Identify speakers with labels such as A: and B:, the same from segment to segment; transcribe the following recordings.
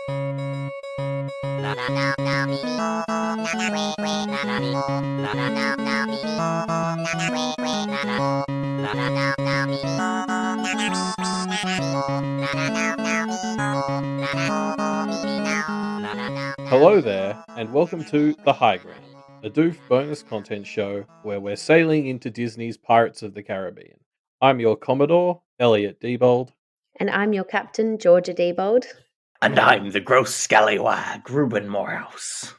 A: Hello there, and welcome to The High Ground, a Doof bonus content show where we're sailing into Disney's Pirates of the Caribbean. I'm your Commodore, Elliot Diebold.
B: And I'm your captain, Georgia Diebold.
C: And I'm the gross scallywag, Reuben Morehouse.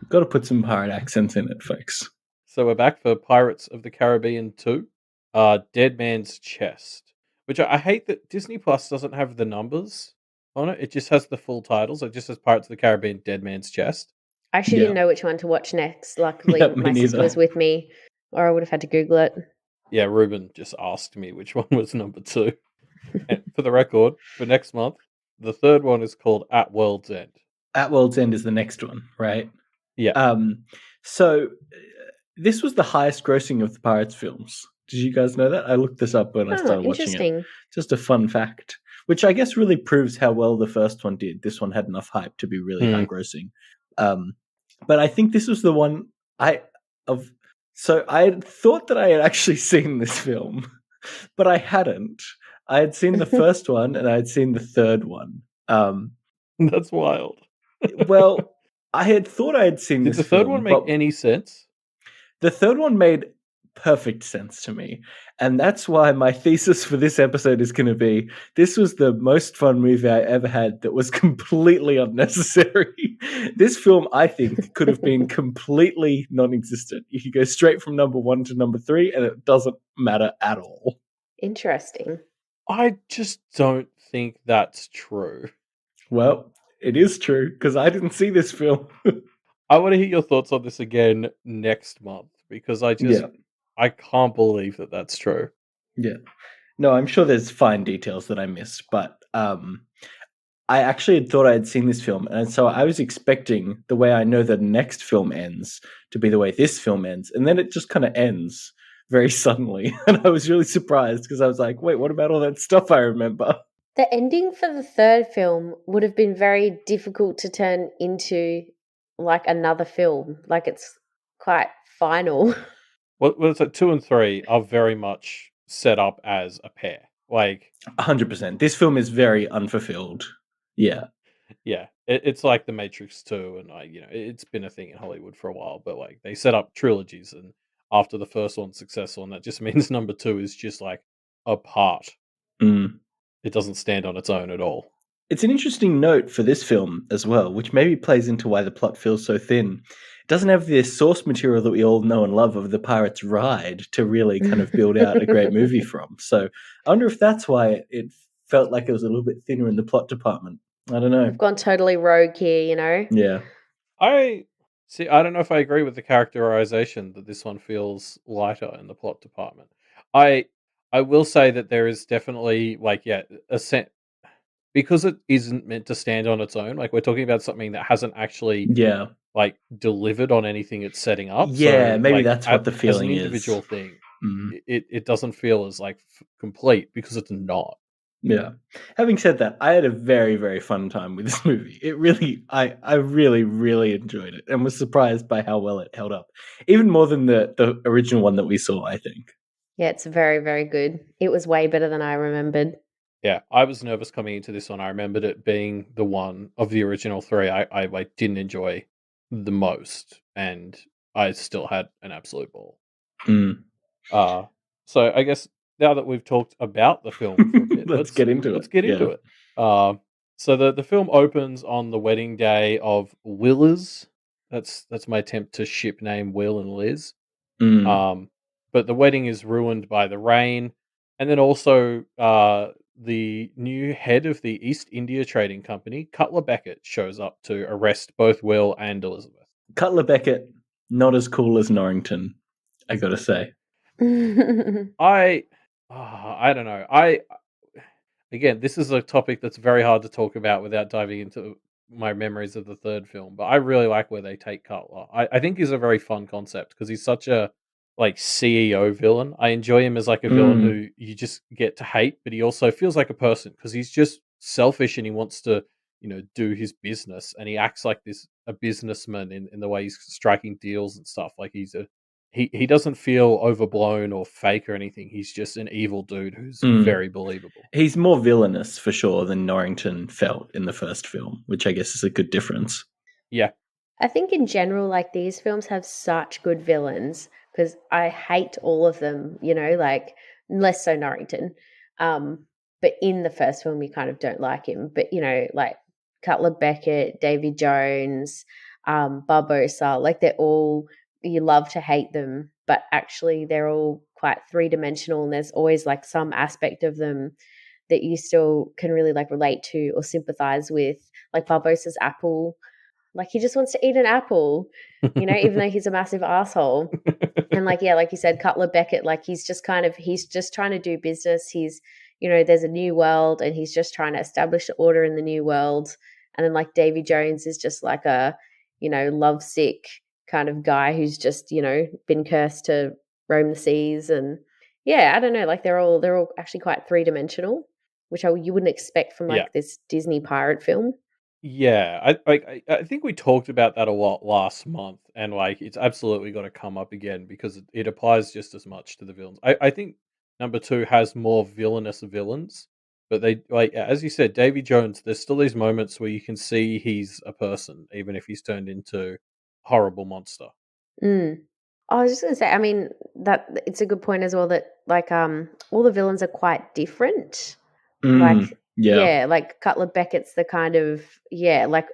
C: Got to put some pirate accents in it, folks.
A: So we're back for Pirates of the Caribbean 2, Dead Man's Chest, which I hate that Disney Plus doesn't have the numbers on it. It just has the full titles. It just says Pirates of the Caribbean, Dead Man's Chest.
B: I actually didn't know which one to watch next. Luckily, my sister was with me, or I would have had to Google it.
A: Yeah, Reuben just asked me which one was number 2. And for the record, for next month, the third one is called At World's End.
C: At World's End is the next one, right?
A: Yeah.
C: So this was the highest grossing of the Pirates films. Did you guys know that? I looked this up when I started watching it. Just a fun fact, which I guess really proves how well the first one did. This one had enough hype to be really high grossing. But I think this was the one So I had thought that I had actually seen this film, but I hadn't. I had seen the first one and I had seen the third one.
A: That's wild.
C: Well, I had thought I had seen this film.
A: Did the third one make any sense?
C: The third one made perfect sense to me. And that's why my thesis for this episode is going to be, this was the most fun movie I ever had that was completely unnecessary. This film, I think, could have been completely non-existent. You could go straight from number 1 to number 3 and it doesn't matter at all.
B: Interesting.
A: I just don't think that's true.
C: Well, it is true because I didn't see this film.
A: I want to hear your thoughts on this again next month because I can't believe that that's true.
C: Yeah. No, I'm sure there's fine details that I missed, but I actually had thought I had seen this film, and so I was expecting the way I know the next film ends to be the way this film ends, and then it just kind of ends very suddenly, and I was really surprised because I was like, wait, what about all that stuff I remember?
B: The ending for the third film would have been very difficult to turn into like another film. Like it's quite final.
A: Well, it's like 2 and 3 are very much set up as a pair. Like
C: 100%. This film is very unfulfilled. Yeah.
A: Yeah. It's like The Matrix 2, and it's been a thing in Hollywood for a while, but like they set up trilogies, and after the first one's successful, and that just means number 2 is just like a part. It doesn't stand on its own at all.
C: It's an interesting note for this film as well, which maybe plays into why the plot feels so thin. It doesn't have the source material that we all know and love of the Pirates ride to really kind of build out a great movie from. So I wonder if that's why it felt like it was a little bit thinner in the plot department. I don't know.
B: I've gone totally rogue here, you know?
C: Yeah.
A: I don't know if I agree with the characterization that this one feels lighter in the plot department. I will say that there is definitely a sense, because it isn't meant to stand on its own. Like we're talking about something that hasn't actually delivered on anything it's setting up.
C: Yeah,
A: so,
C: maybe that's what the feeling
A: as an individual thing. It doesn't feel as complete because it's not.
C: Yeah. Having said that, I had a very, very fun time with this movie. It really, I really, really enjoyed it and was surprised by how well it held up. Even more than the original one that we saw, I think.
B: Yeah, it's very, very good. It was way better than I remembered.
A: Yeah, I was nervous coming into this one. I remembered it being the one of the original 3 I didn't enjoy the most, and I still had an absolute ball. So I guess now that we've talked about the film for a bit,
C: let's get into
A: it. So the film opens on the wedding day of Willers. That's my attempt to ship name Will and Liz. But the wedding is ruined by the rain, and then also the new head of the East India Trading Company, Cutler Beckett, shows up to arrest both Will and Elizabeth.
C: Cutler Beckett, not as cool as Norrington, I gotta say.
A: I don't know. Again, this is a topic that's very hard to talk about without diving into my memories of the third film, but I really like where they take Cutler. I think he's a very fun concept because he's such a like CEO villain. I enjoy him as like a villain who you just get to hate, but he also feels like a person because he's just selfish and he wants to, do his business, and he acts like a businessman in the way he's striking deals and stuff. Like he doesn't feel overblown or fake or anything. He's just an evil dude who's very believable.
C: He's more villainous for sure than Norrington felt in the first film, which I guess is a good difference.
A: Yeah.
B: I think in general, like these films have such good villains because I hate all of them, like less so Norrington. But in the first film, you kind of don't like him. But, like Cutler Beckett, Davy Jones, Barbosa, like you love to hate them, but actually they're all quite three-dimensional and there's always like some aspect of them that you still can really like relate to or sympathize with. Like Barbosa's apple. Like he just wants to eat an apple, even though he's a massive asshole. And like you said, Cutler Beckett, like he's just trying to do business. He's, there's a new world and he's just trying to establish the order in the new world. And then like Davy Jones is just like a, lovesick kind of guy who's just, been cursed to roam the seas. And yeah, I don't know, like they're all actually quite three-dimensional, which you wouldn't expect from like this Disney pirate film.
A: Yeah, I think we talked about that a lot last month, and like it's absolutely got to come up again because it applies just as much to the villains. I think number two has more villainous villains, but they like as you said, Davy Jones. There's still these moments where you can see he's a person, even if he's turned into a horrible monster.
B: I was just gonna say, I mean, that it's a good point as well that like all the villains are quite different. Like like Cutler Beckett's the kind of like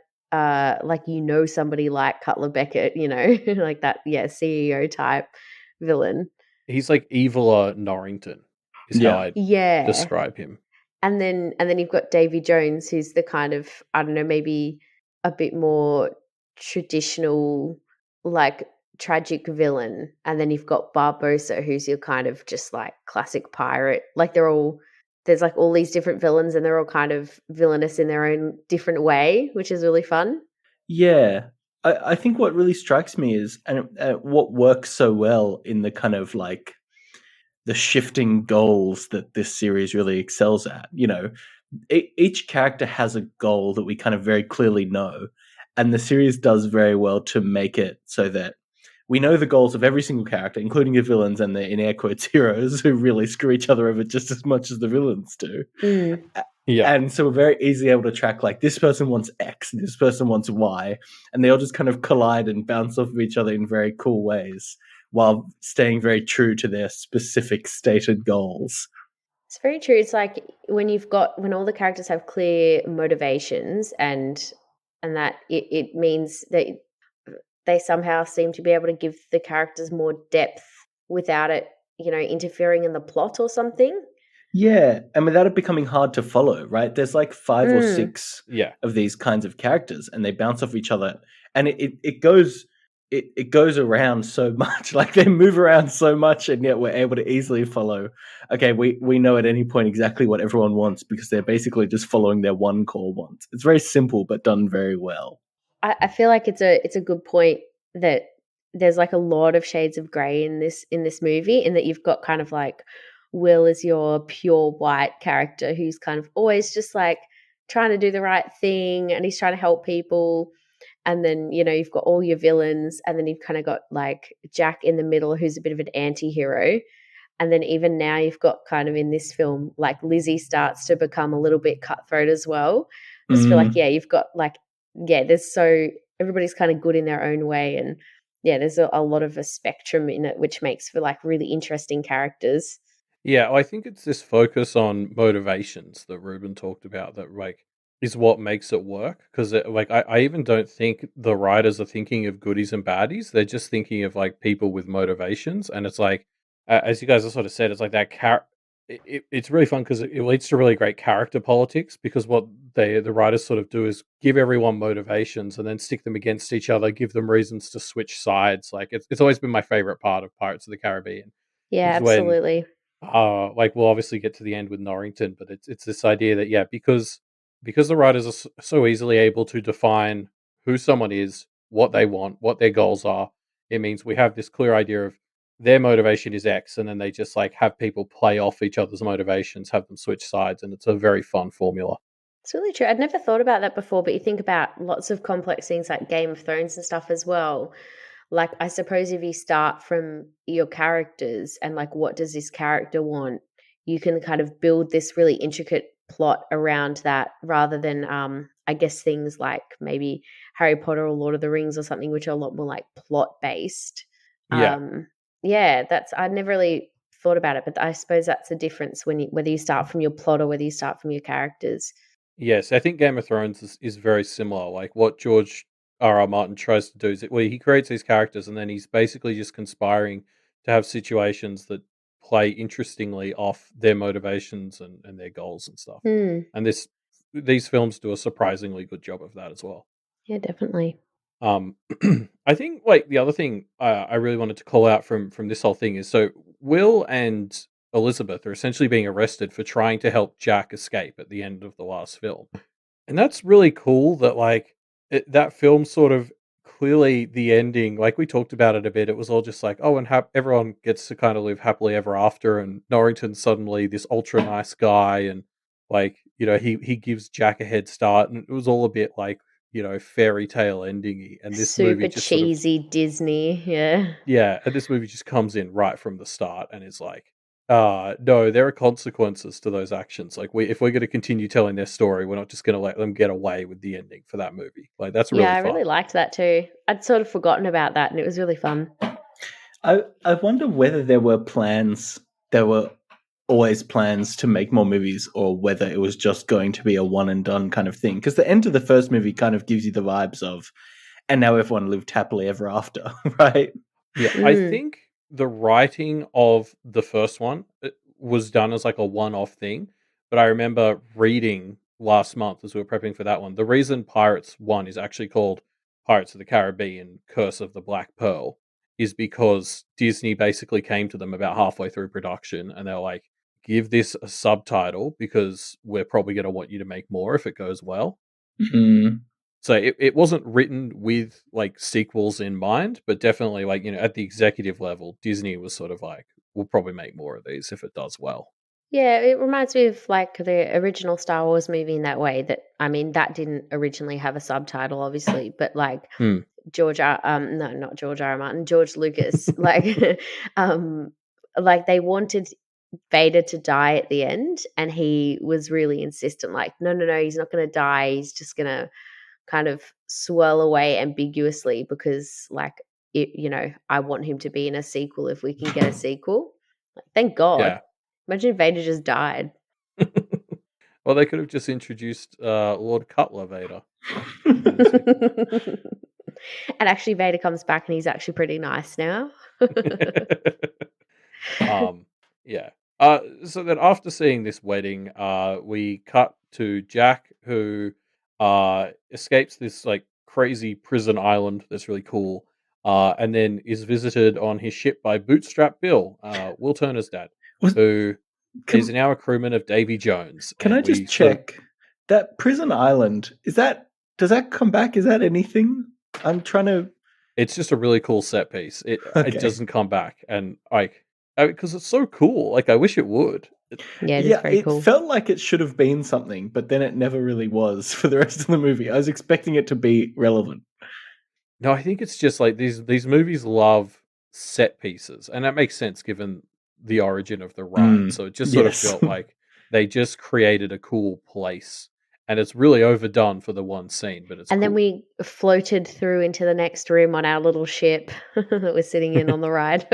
B: somebody like Cutler Beckett, like that CEO type villain.
A: He's like eviler Norrington, is how I describe him.
B: And then you've got Davy Jones, who's the kind of, I don't know, maybe a bit more traditional, like tragic villain. And then you've got Barbosa, who's your kind of just like classic pirate. Like there's like all these different villains and they're all kind of villainous in their own different way, which is really fun.
C: Yeah. I think what really strikes me is, and what works so well in the kind of like the shifting goals that this series really excels at. Each character has a goal that we kind of very clearly know, and the series does very well to make it so that we know the goals of every single character, including the villains and the, in air quotes, heroes who really screw each other over just as much as the villains do.
A: Yeah.
C: And so we're very easily able to track, like, this person wants X, this person wants Y, and they all just kind of collide and bounce off of each other in very cool ways while staying very true to their specific stated goals.
B: It's very true. It's like when all the characters have clear motivations and that it means that they somehow seem to be able to give the characters more depth without it, interfering in the plot or something.
C: Yeah, and without it becoming hard to follow, right? There's like 5 or 6 of these kinds of characters, and they bounce off each other, and it goes around so much. Like they move around so much, and yet we're able to easily follow. Okay, we know at any point exactly what everyone wants because they're basically just following their one core wants. It's very simple, but done very well.
B: I feel like it's a good point that there's like a lot of shades of grey in this movie, in that you've got kind of like Will is your pure white character who's kind of always just like trying to do the right thing and he's trying to help people. And then, you've got all your villains, and then you've kind of got like Jack in the middle who's a bit of an anti-hero. And then even now you've got kind of in this film, like Lizzie starts to become a little bit cutthroat as well. I just feel like, you've got like, everybody's kind of good in their own way. And there's a lot of a spectrum in it, which makes for like really interesting characters.
A: Yeah, I think it's this focus on motivations that Reuben talked about that like is what makes it work. Because like I even don't think the writers are thinking of goodies and baddies. They're just thinking of like people with motivations, and it's like as you guys have sort of said, it's like that it's really fun because it leads to really great character politics. Because what the writers sort of do is give everyone motivations and then stick them against each other, give them reasons to switch sides. Like it's always been my favorite part of Pirates of the Caribbean.
B: Yeah, absolutely.
A: Like we'll obviously get to the end with Norrington, but it's this idea that because the writers are so easily able to define who someone is, what they want, what their goals are, it means we have this clear idea of their motivation is X, and then they just like have people play off each other's motivations, have them switch sides, and it's a very fun formula.
B: It's really true. I'd never thought about that before, but you think about lots of complex things like Game of Thrones and stuff as well. Like, I suppose if you start from your characters and like, what does this character want? You can kind of build this really intricate plot around that rather than, I guess, things like maybe Harry Potter or Lord of the Rings or something, which are a lot more like plot based.
A: Yeah.
B: I'd never really thought about it, but I suppose that's the difference whether you start from your plot or whether you start from your characters.
A: Yes, I think Game of Thrones is very similar. Like what George R. R. Martin tries to do is he creates these characters and then he's basically just conspiring to have situations that play interestingly off their motivations and their goals and stuff.
B: Mm.
A: And these films do a surprisingly good job of that as well.
B: Yeah, definitely.
A: I think like the other thing I really wanted to call out from this whole thing is so Will and Elizabeth are essentially being arrested for trying to help Jack escape at the end of the last film, and that's really cool. That like that film sort of clearly the ending, like we talked about it a bit. It was all just like, oh, and everyone gets to kind of live happily ever after, and Norrington's suddenly this ultra nice guy, and like he gives Jack a head start, and it was all a bit like fairy tale endingy, and this movie
B: Super
A: just sort of
B: cheesy Disney, yeah.
A: yeah, and this movie just comes in right from the start and is like, no, there are consequences to those actions. Like if we're going to continue telling their story, we're not just going to let them get away with the ending for that movie. Like that's
B: Yeah,
A: really
B: I
A: fun.
B: really liked that too. I'd sort of forgotten about that, and it was really fun.
C: I wonder whether there were always plans to make more movies, or whether it was just going to be a one and done kind of thing. Because the end of the first movie kind of gives you the vibes of, and now everyone lived happily ever after, right?
A: Yeah, I think the writing of the first one was done as like a one-off thing, but I remember reading last month as we were prepping for that one, the reason Pirates 1 is actually called Pirates of the Caribbean: Curse of the Black Pearl is because Disney basically came to them about halfway through production and they're like, give this a subtitle because we're probably going to want you to make more if it goes well.
C: Mm.
A: So it wasn't written with like sequels in mind, but definitely like, at the executive level, Disney was sort of like, we'll probably make more of these if it does well.
B: Yeah, it reminds me of like the original Star Wars movie in that way that, I mean, that didn't originally have a subtitle, obviously, but like not George R. R. Martin, George Lucas, like they wanted Vader to die at the end, and he was really insistent, like, no, he's not going to die. He's just going to kind of swirl away ambiguously because, like, I want him to be in a sequel if we can get a sequel. Like, thank God.
A: Yeah.
B: Imagine if Vader just died.
A: Well, they could have just introduced Lord Cutler Vader.
B: And actually, Vader comes back and he's actually pretty nice now.
A: Yeah. So then after seeing this wedding, we cut to Jack, who escapes this like crazy prison island that's really cool, and then is visited on his ship by Bootstrap Bill, Will Turner's dad, who is now a crewman of Davy Jones.
C: Can I just check that prison island? Does that come back? Is that anything? I'm trying to.
A: It's just a really cool set piece. It doesn't come back, and like because it's so cool. Like I wish it would.
B: Very cool.
C: It felt like it should have been something, but then it never really was for the rest of the movie. I was expecting it to be relevant.
A: No, I think it's just like these movies love set pieces, and that makes sense given the origin of the ride. So it just sort of felt like they just created a cool place, and it's really overdone for the one scene, but it's.
B: And
A: cool.
B: Then we floated through into the next room on our little ship that we're sitting in on the ride.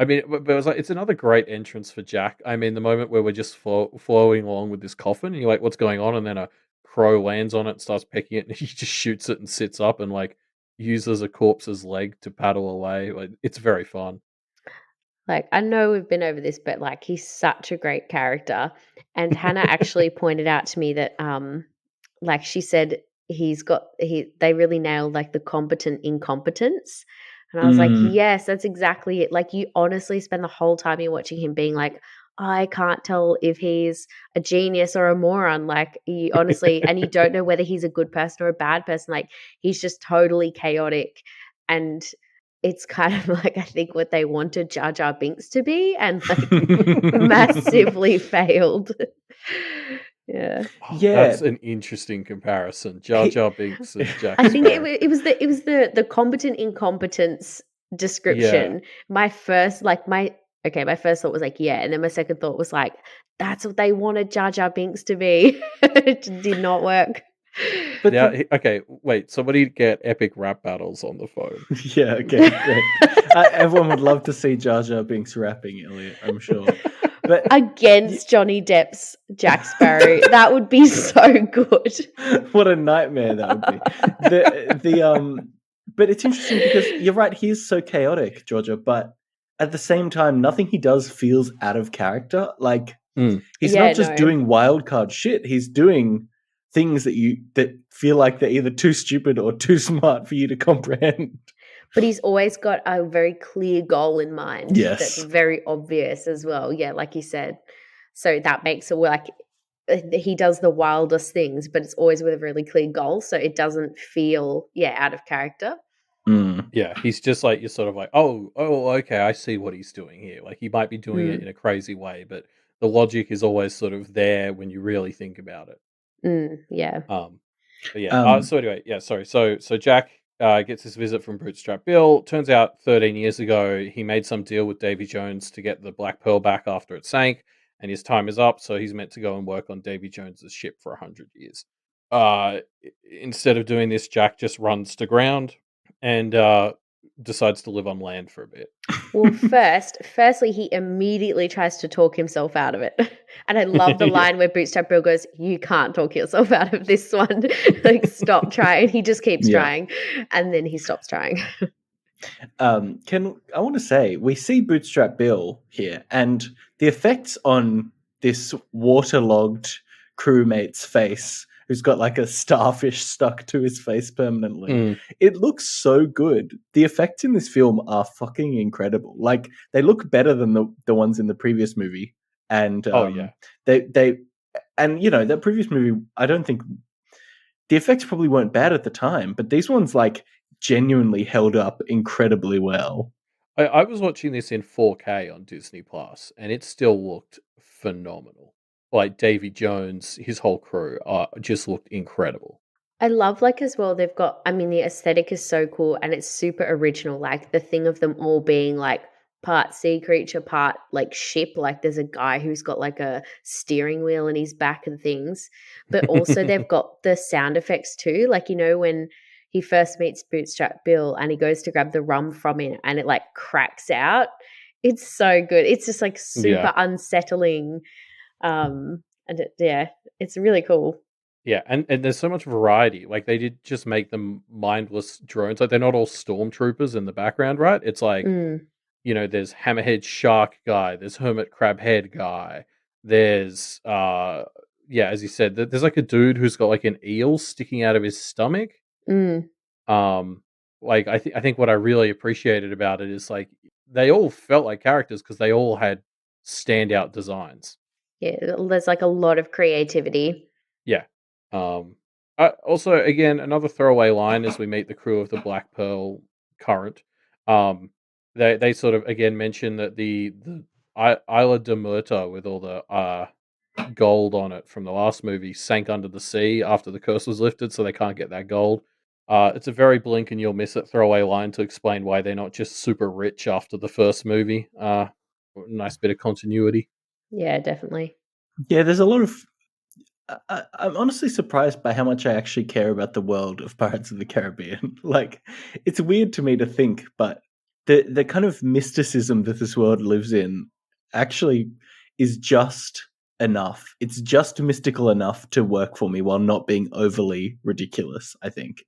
A: I mean, but it was like it's another great entrance for Jack. I mean, the moment where we're just flowing along with this coffin, and you're like, "What's going on?" And then a crow lands on it and starts pecking it, and he just shoots it and sits up and like uses a corpse's leg to paddle away. Like it's very fun.
B: Like, I know we've been over this, but like he's such a great character. And Hannah actually pointed out to me that like she said they really nailed like the competent incompetence. And I was like, yes, that's exactly it. Like, you honestly spend the whole time you're watching him being like, I can't tell if he's a genius or a moron. Like, you honestly, and you don't know whether he's a good person or a bad person. Like, he's just totally chaotic. And it's kind of like, I think, what they wanted Jar Jar Binks to be, and like massively failed. Yeah.
A: That's an interesting comparison. Jar Jar Binks and Jack
B: I think
A: Sparrow.
B: it was the competent incompetence description. My first thought was like, yeah, and then my second thought was like, that's what they wanted Jar Jar Binks to be. It just did not work.
A: But now, okay, wait. Somebody get epic rap battles on the phone.
C: Yeah, okay, great. Everyone would love to see Jar Jar Binks rapping, Elliot, I'm sure. But
B: against Johnny Depp's Jack Sparrow, that would be so good.
C: What a nightmare that would be. But it's interesting because you're right, he is so chaotic, Georgia, but at the same time, nothing he does feels out of character. Like he's not just doing wild card shit, he's doing things that feel like they're either too stupid or too smart for you to comprehend.
B: But he's always got a very clear goal in mind.
C: Yes.
B: That's very obvious as well. Yeah, like you said. So that makes it like he does the wildest things, but it's always with a really clear goal. So it doesn't feel, out of character.
A: Yeah, he's just like, you're sort of like, oh, okay, I see what he's doing here. Like he might be doing it in a crazy way, but the logic is always sort of there when you really think about it.
B: Yeah.
A: But yeah. So anyway, yeah. Sorry. So Jack gets this visit from Bootstrap Bill. Turns out 13 years ago he made some deal with Davy Jones to get the Black Pearl back after it sank, and his time is up. So he's meant to go and work on Davy Jones's ship for 100 years. Instead of doing this, Jack just runs to ground and decides to live on land for a bit.
B: Well, firstly, he immediately tries to talk himself out of it. And I love the line where Bootstrap Bill goes, you can't talk yourself out of this one. Like, stop trying. He just keeps trying. And then he stops trying.
C: I want to say, we see Bootstrap Bill here, and the effects on this waterlogged crewmate's face, who's got like a starfish stuck to his face permanently. It looks so good. The effects in this film are fucking incredible. Like, they look better than the ones in the previous movie. And they and you know, that previous movie, I don't think the effects probably weren't bad at the time, but these ones like genuinely held up incredibly well.
A: I was watching this in 4K on Disney Plus, and it still looked phenomenal. Like Davy Jones, his whole crew just looked incredible.
B: I love, like, as well, they've got, I mean, the aesthetic is so cool and it's super original. Like, the thing of them all being like part sea creature, part like ship. Like, there's a guy who's got like a steering wheel in his back and things. But also they've got the sound effects too. Like, you know, when he first meets Bootstrap Bill and he goes to grab the rum from him and it like cracks out. It's so good. It's just like super unsettling. And it's really cool.
A: Yeah, and there's so much variety. Like, they did just make them mindless drones. Like, they're not all stormtroopers in the background, right? It's like, you know, there's hammerhead shark guy, there's hermit crab head guy, there's as you said, there's like a dude who's got like an eel sticking out of his stomach. Like, I think what I really appreciated about it is like they all felt like characters because they all had standout designs.
B: Yeah, there's like a lot of creativity.
A: Yeah. Also, again, another throwaway line as we meet the crew of the Black Pearl Current. They sort of again mention that the Isla de Muerta with all the gold on it from the last movie sank under the sea after the curse was lifted, so they can't get that gold. It's a very blink and you'll miss it throwaway line to explain why they're not just super rich after the first movie. Nice bit of continuity.
B: Yeah, definitely.
C: Yeah, there's a lot of... I'm honestly surprised by how much I actually care about the world of Pirates of the Caribbean. Like, it's weird to me to think, but the kind of mysticism that this world lives in actually is just enough. It's just mystical enough to work for me while not being overly ridiculous, I think.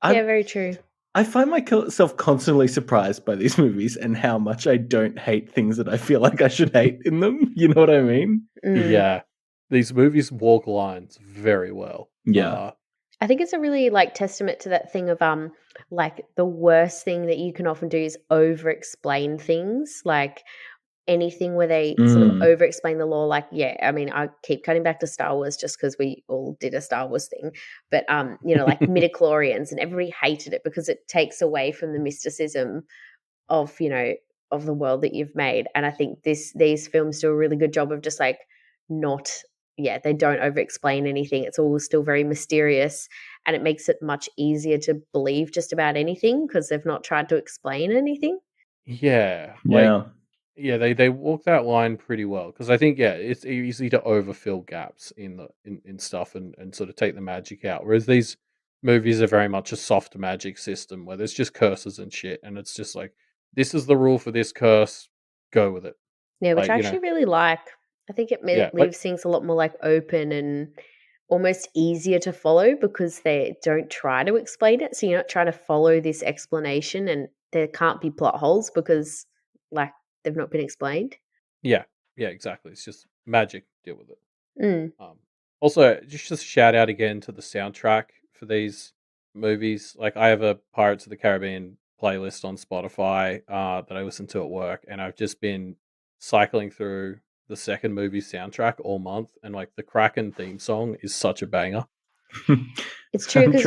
B: Very true.
C: I find myself constantly surprised by these movies and how much I don't hate things that I feel like I should hate in them. You know what I mean?
A: Yeah. These movies walk lines very well.
C: Yeah.
B: I think it's a really like testament to that thing of like the worst thing that you can often do is over explain things. Like, anything where they sort of over explain the lore. Like, yeah, I mean, I keep cutting back to Star Wars just because we all did a Star Wars thing. But like midichlorians, and everybody hated it because it takes away from the mysticism of, of the world that you've made. And I think these films do a really good job of just like not, they don't over explain anything. It's all still very mysterious, and it makes it much easier to believe just about anything because they've not tried to explain anything.
A: Yeah. They walk that line pretty well, because I think it's easy to overfill gaps in stuff and sort of take the magic out, whereas these movies are very much a soft magic system where there's just curses and shit, and it's just like, this is the rule for this curse, go with it.
B: Yeah, which I actually really like. I think it leaves things a lot more like open and almost easier to follow because they don't try to explain it. So you're not trying to follow this explanation, and there can't be plot holes because like they've not been explained.
A: Yeah, exactly. It's just magic. Deal with it. Also, just a shout out again to the soundtrack for these movies. Like, I have a Pirates of the Caribbean playlist on Spotify that I listen to at work, and I've just been cycling through the second movie soundtrack all month, and like the Kraken theme song is such a banger.
B: It's true, because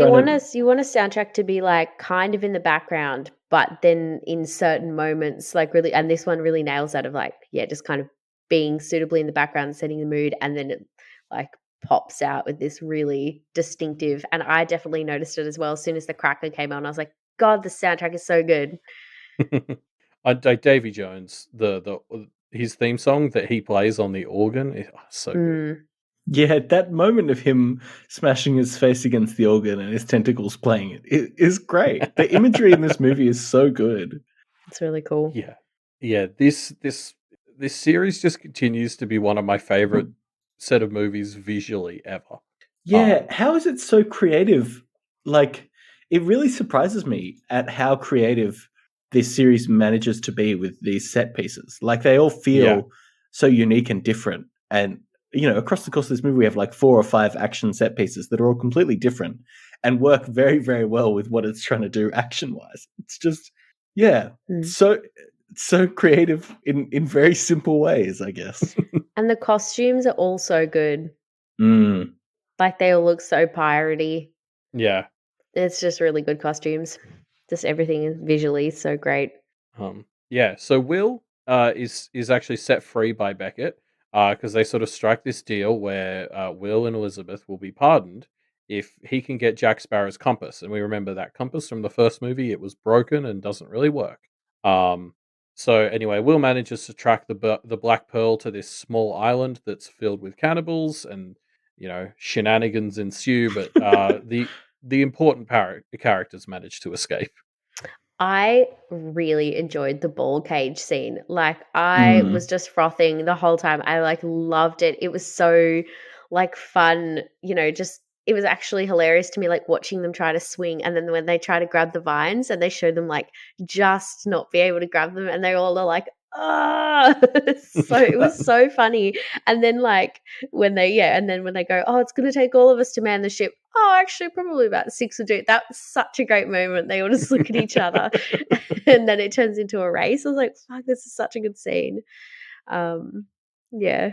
B: you want a soundtrack to be like kind of in the background, but then in certain moments, like really, and this one really nails that of like, just kind of being suitably in the background, setting the mood, and then it like pops out with this really distinctive. And I definitely noticed it as well. As soon as the Kraken came on, I was like, God, the soundtrack is so good.
A: Davy Jones, his theme song that he plays on the organ is so good.
C: Yeah, that moment of him smashing his face against the organ and his tentacles playing it is great. The imagery in this movie is so good.
B: It's really cool.
A: Yeah. This series just continues to be one of my favorite set of movies visually ever.
C: Yeah, how is it so creative? Like, it really surprises me at how creative this series manages to be with these set pieces. Like, they all feel so unique and different. And across the course of this movie, we have like 4 or 5 action set pieces that are all completely different and work very, very well with what it's trying to do action-wise. It's just, so creative in very simple ways, I guess.
B: And the costumes are all so good. Like, they all look so piratey.
A: Yeah.
B: It's just really good costumes. Just everything is visually so great.
A: So Will is actually set free by Beckett, because they sort of strike this deal where Will and Elizabeth will be pardoned if he can get Jack Sparrow's compass. And we remember that compass from the first movie; it was broken and doesn't really work. So anyway, Will manages to track the Black Pearl to this small island that's filled with cannibals, and shenanigans ensue. But the important characters manage to escape.
B: I really enjoyed the ball cage scene. Like, I was just frothing the whole time. I like loved it. It was so like fun, just it was actually hilarious to me, like watching them try to swing, and then when they try to grab the vines and they show them like just not be able to grab them, and they all are like, so it was so funny. And then like when they go, oh, it's gonna take all of us to man the ship. Oh, actually probably about 6 would do it. That was such a great moment. They all just look at each other and then it turns into a race. I was like, fuck, this is such a good scene. Yeah.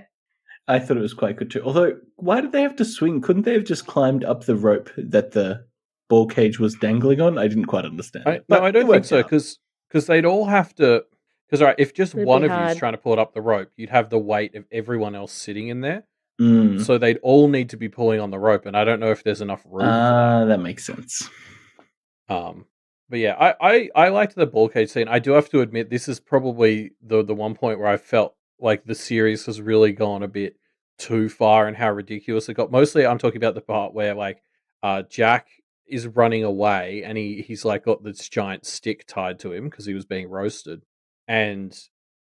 C: I thought it was quite good too. Although, why did they have to swing? Couldn't they have just climbed up the rope that the ball cage was dangling on? I didn't quite understand it.
A: No, I don't think so, because they'd all have to. Because if just one of you is trying to pull it up the rope, you'd have the weight of everyone else sitting in there. So they'd all need to be pulling on the rope, and I don't know if there's enough room for that.
C: That makes sense.
A: But yeah, I liked the ball cage scene. I do have to admit, this is probably the one point where I felt like the series has really gone a bit too far and how ridiculous it got. Mostly, I'm talking about the part where like Jack is running away and he's like got this giant stick tied to him because he was being roasted, and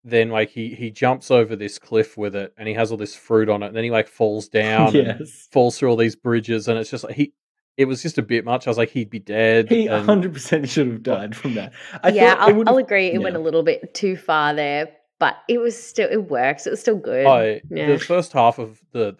A: then like he jumps over this cliff with it, and he has all this fruit on it, and then he like falls down and falls through all these bridges, and it's just like it was just a bit much. I was like, he'd be dead.
C: He 100% should have died from that.
B: I'll agree. It went a little bit too far there, but it works. It was still good.
A: The first half of the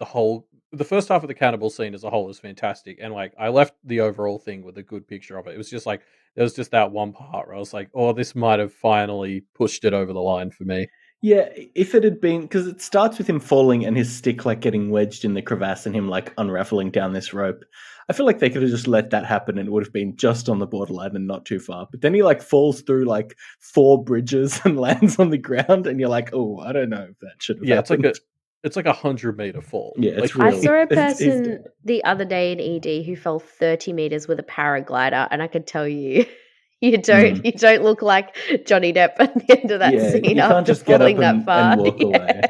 A: first half of the cannibal scene as a whole is fantastic, and like I left the overall thing with a good picture of it. It was just like there was just that one part where I was like, oh, this might have finally pushed it over the line for me.
C: Yeah, if it had been, because it starts with him falling and his stick like getting wedged in the crevasse and him like unraveling down this rope. I feel like they could have just let that happen and it would have been just on the borderline and not too far. But then he like falls through like 4 bridges and lands on the ground, and you're like, oh, I don't know if that should have happened.
A: It's like 100-meter fall.
C: Yeah, it's
B: really. I saw a person the other day in ED who fell 30 meters with a paraglider, and I could tell you. You don't look like Johnny Depp at the end of that scene.
C: You can't just get up and walk away.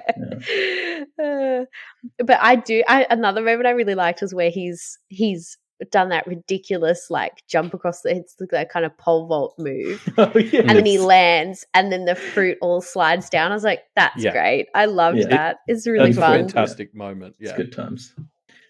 B: Yeah. But another moment I really liked was where he's done that ridiculous like jump across that kind of pole vault move. And then he lands and then the fruit all slides down. I was like, that's great. I loved that. It's really fun.
A: A fantastic moment. Yeah.
C: It's good times.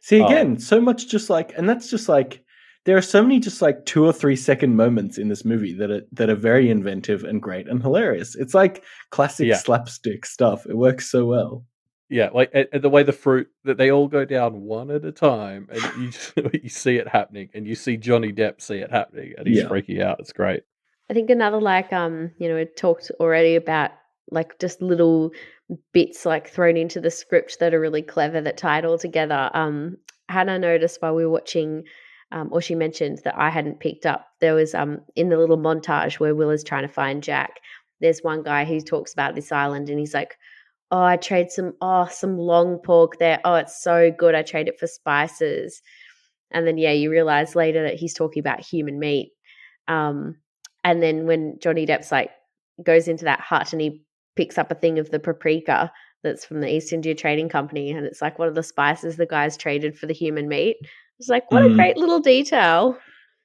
C: See, again, so much just like, and that's just like, there are so many just like 2 or 3 second moments in this movie that are very inventive and great and hilarious. It's like classic slapstick stuff. It works so well.
A: Yeah, like the way the fruit that they all go down one at a time, and you see it happening, and you see Johnny Depp see it happening, and he's freaking out. It's great.
B: I think another like we talked already about like just little bits like thrown into the script that are really clever that tie it all together. Hannah noticed while we were watching. Or she mentioned that I hadn't picked up. There was in the little montage where Will is trying to find Jack. There's one guy who talks about this island, and he's like, "Oh, I trade some long pork there. Oh, it's so good. I trade it for spices." And then you realize later that he's talking about human meat. And then when Johnny Depp's like goes into that hut and he picks up a thing of the paprika that's from the East India Trading Company, and it's like one of the spices the guys traded for the human meat. It's like, what a great little detail.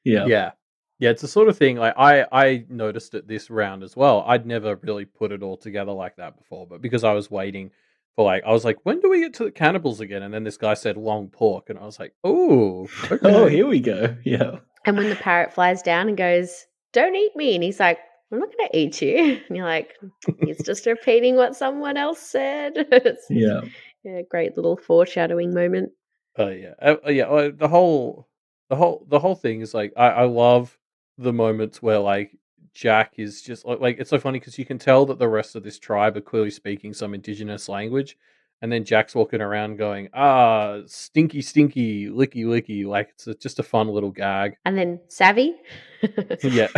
A: Yeah. It's the sort of thing like I noticed it this round as well. I'd never really put it all together like that before, but because I was waiting for I was like, when do we get to the cannibals again? And then this guy said long pork, and I was like, oh, okay.
C: Oh, here we go. Yeah.
B: And when the parrot flies down and goes, "Don't eat me," and he's like, "I'm not going to eat you," and you're like, he's just repeating what someone else said.
C: Yeah,
B: great little foreshadowing moment.
A: The whole thing is like I love the moments where like Jack is just like it's so funny because you can tell that the rest of this tribe are clearly speaking some indigenous language, and then Jack's walking around going stinky stinky licky licky, like it's just a fun little gag.
B: And then savvy.
A: Yeah.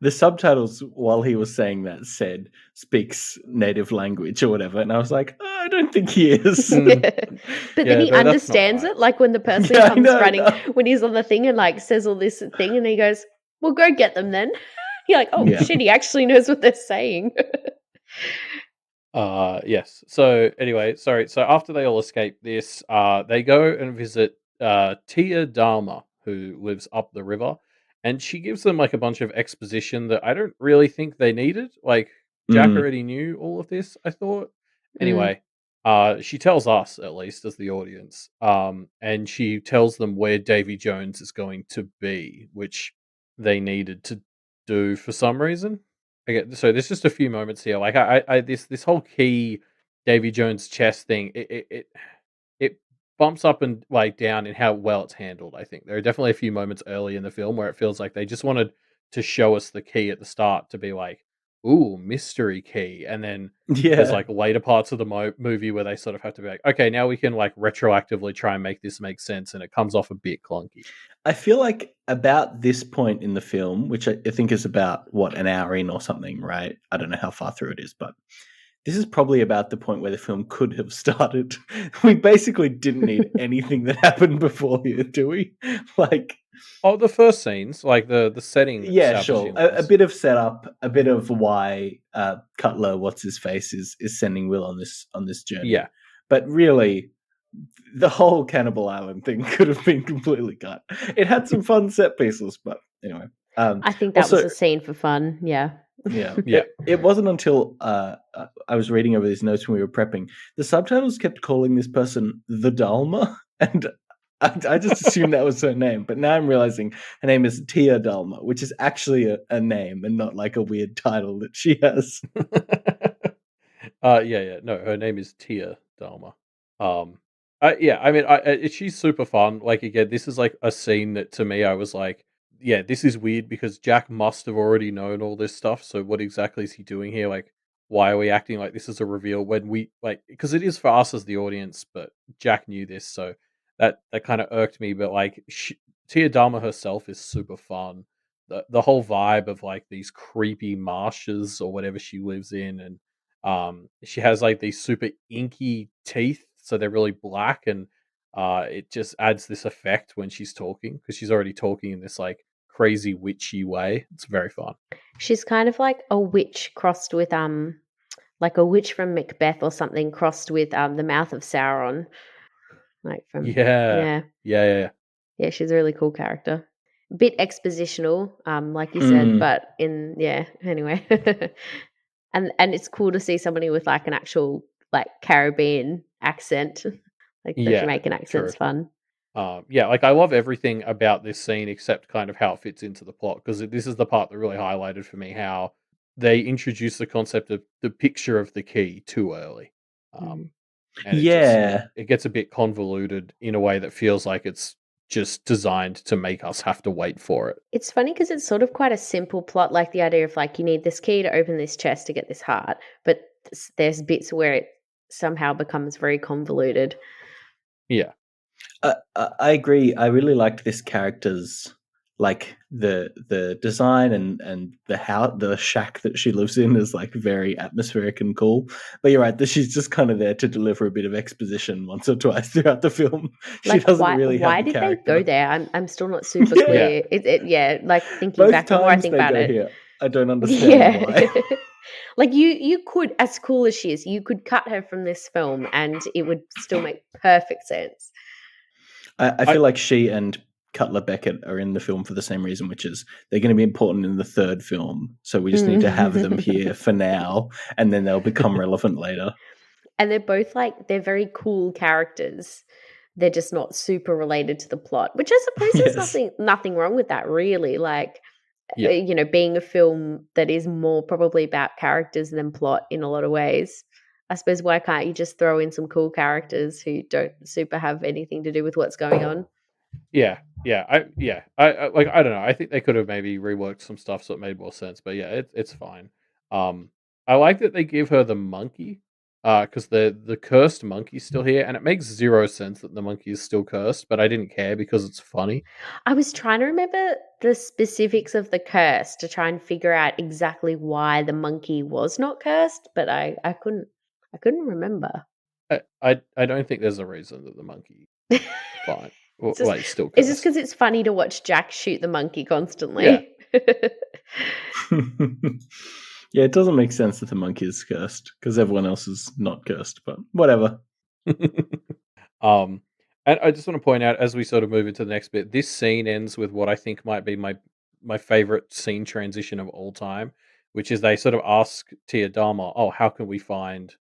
C: The subtitles while he was saying that said speaks native language or whatever, and I was like, I don't think he is.
B: But then he understands it, like when the person comes running when he's on the thing and like says all this thing, and he goes, "Well, go get them then." You're like, oh shit, he actually knows what they're saying.
A: Yes. So anyway, sorry. So after they all escape this, they go and visit Tia Dharma, who lives up the river. And she gives them like a bunch of exposition that I don't really think they needed. Like Jack already knew all of this, I thought. Anyway, she tells us, at least as the audience, and she tells them where Davy Jones is going to be, which they needed to do for some reason. Okay, so there's just a few moments here. Like this whole key Davy Jones chess thing, it bumps up and like down in how well it's handled. I think there are definitely a few moments early in the film where it feels like they just wanted to show us the key at the start to be like, ooh, mystery key, and then there's like later parts of the movie where they sort of have to be like, okay, now we can like retroactively try and make this make sense, and it comes off a bit clunky.
C: I feel like about this point in the film, which I think is about an hour in or something, right? I don't know how far through it is, but this is probably about the point where the film could have started. We basically didn't need anything that happened before here, do we? Like,
A: the first scenes, like the setting.
C: Yeah, sure. A bit of setup, a bit of why Cutler, what's his face, is sending Will on this journey.
A: Yeah,
C: but really, the whole Cannibal Island thing could have been completely cut. It had some fun set pieces, but anyway.
B: I think that was a scene for fun. Yeah.
C: Yeah. It wasn't until I was reading over these notes when we were prepping. The subtitles kept calling this person the Dalma, and I just assumed that was her name. But now I'm realizing her name is Tia Dalma, which is actually a name and not like a weird title that she has.
A: No, her name is Tia Dalma. I mean, she's super fun. Like again, this is like a scene that to me I was like, yeah, this is weird because Jack must have already known all this stuff. So what exactly is he doing here? Like, why are we acting like this is a reveal when we like? Because it is for us as the audience, but Jack knew this, so that kind of irked me. But like, Tia Dama herself is super fun. The whole vibe of like these creepy marshes or whatever she lives in, and she has like these super inky teeth, so they're really black, and it just adds this effect when she's talking because she's already talking in this like crazy witchy way. It's very fun.
B: She's kind of like a witch crossed with like a witch from Macbeth or something crossed with the mouth of Sauron. Like from
A: Yeah.
B: Yeah, she's a really cool character. A bit expositional, like you said, but anyway. and it's cool to see somebody with like an actual like Caribbean accent. Like the Jamaican accent's fun.
A: Like I love everything about this scene except kind of how it fits into the plot, because this is the part that really highlighted for me how they introduce the concept of the picture of the key too early. And it gets a bit convoluted in a way that feels like it's just designed to make us have to wait for it.
B: It's funny because it's sort of quite a simple plot, like the idea of like you need this key to open this chest to get this heart, but there's bits where it somehow becomes very convoluted.
A: Yeah.
C: I agree. I really liked this character's like the design and the shack that she lives in is like very atmospheric and cool. But you're right that she's just kind of there to deliver a bit of exposition once or twice throughout the film. She doesn't really have a character.
B: Why did they go there? I'm still not super clear. Like thinking
C: Both
B: back, the more I think about it,
C: here, I don't understand why.
B: Like you could, as cool as she is, you could cut her from this film and it would still make perfect sense.
C: I feel like she and Cutler Beckett are in the film for the same reason, which is they're going to be important in the third film. So we just need to have them here for now, and then they'll become relevant later.
B: And they're both like, they're very cool characters. They're just not super related to the plot, which I suppose there's nothing wrong with that, really. Like, you know, being a film that is more probably about characters than plot in a lot of ways. I suppose why can't you just throw in some cool characters who don't super have anything to do with what's going on?
A: I don't know. I think they could have maybe reworked some stuff so it made more sense. But yeah, it's fine. I like that they give her the monkey, because the cursed monkey's still here, and it makes zero sense that the monkey is still cursed. But I didn't care because it's funny.
B: I was trying to remember the specifics of the curse to try and figure out exactly why the monkey was not cursed, but I couldn't remember.
A: I don't think there's a reason that the monkey fine. Well, still cursed.
B: It's just because it's funny to watch Jack shoot the monkey constantly.
C: Yeah, it doesn't make sense that the monkey is cursed because everyone else is not cursed, but whatever.
A: And I just want to point out, as we sort of move into the next bit, this scene ends with what I think might be my favorite scene transition of all time, which is they sort of ask Tia Dama, "Oh, how can we find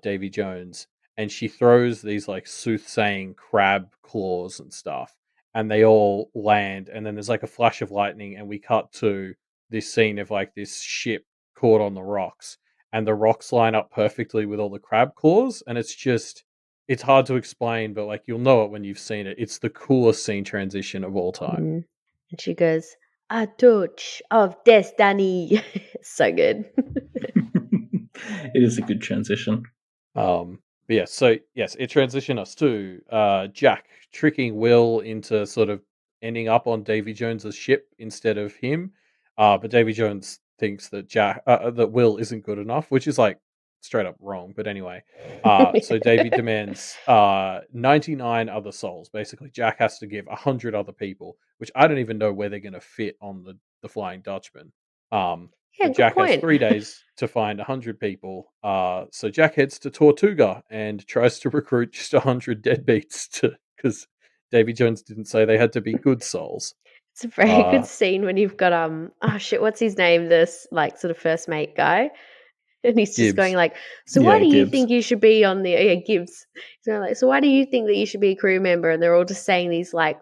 A: Davy Jones?" And she throws these like soothsaying crab claws and stuff, and they all land. And then there's like a flash of lightning, and we cut to this scene of like this ship caught on the rocks, and the rocks line up perfectly with all the crab claws, and it's hard to explain, but like you'll know it when you've seen it. It's the coolest scene transition of all time.
B: And she goes, "A touch of destiny." So good.
C: It is a good transition.
A: But yeah, so yes, it transitioned us to Jack tricking Will into sort of ending up on Davy Jones's ship instead of him. But Davy Jones thinks that that Will isn't good enough, which is like straight up wrong. But anyway, so Davy demands 99 other souls. Basically, Jack has to give 100 other people, which I don't even know where they're going to fit on the Flying Dutchman. But Jack has 3 days to find 100 people. So Jack heads to Tortuga and tries to recruit just 100 deadbeats because Davy Jones didn't say they had to be good souls.
B: It's a very good scene when you've got what's his name? This like sort of first mate guy. And he's just going like, so why do you think you should be on the Gibbs? So like, so why do you think that you should be a crew member? And they're all just saying these like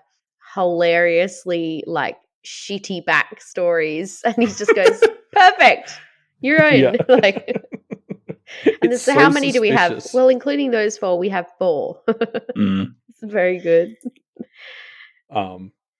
B: hilariously like shitty backstories, and he just goes, "Perfect, you're own." Like, and so how many do we have? Well, including those 4, we have 4. It's very good.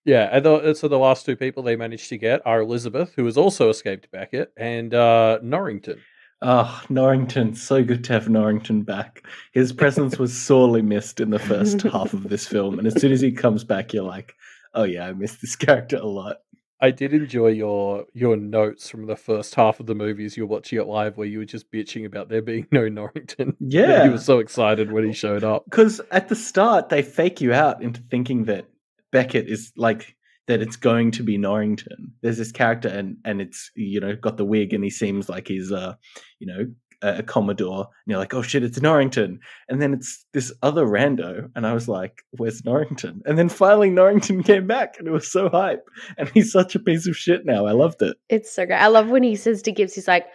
A: Yeah, and so the last two people they managed to get are Elizabeth, who has also escaped Beckett, and Norrington.
C: Oh, Norrington. So good to have Norrington back. His presence was sorely missed in the first half of this film. And as soon as he comes back, you're like, oh yeah, I miss this character a lot.
A: I did enjoy your notes from the first half of the movies you're watching it live, where you were just bitching about there being no Norrington.
C: Yeah.
A: You were so excited when he showed up.
C: Because at the start, they fake you out into thinking that Beckett is like, that it's going to be Norrington. There's this character and it's, got the wig and he seems like he's, a Commodore. And you're like, oh shit, it's Norrington. And then it's this other rando. And I was like, where's Norrington? And then finally Norrington came back and it was so hype. And he's such a piece of shit now. I loved it.
B: It's so great. I love when he says to Gibbs, he's like,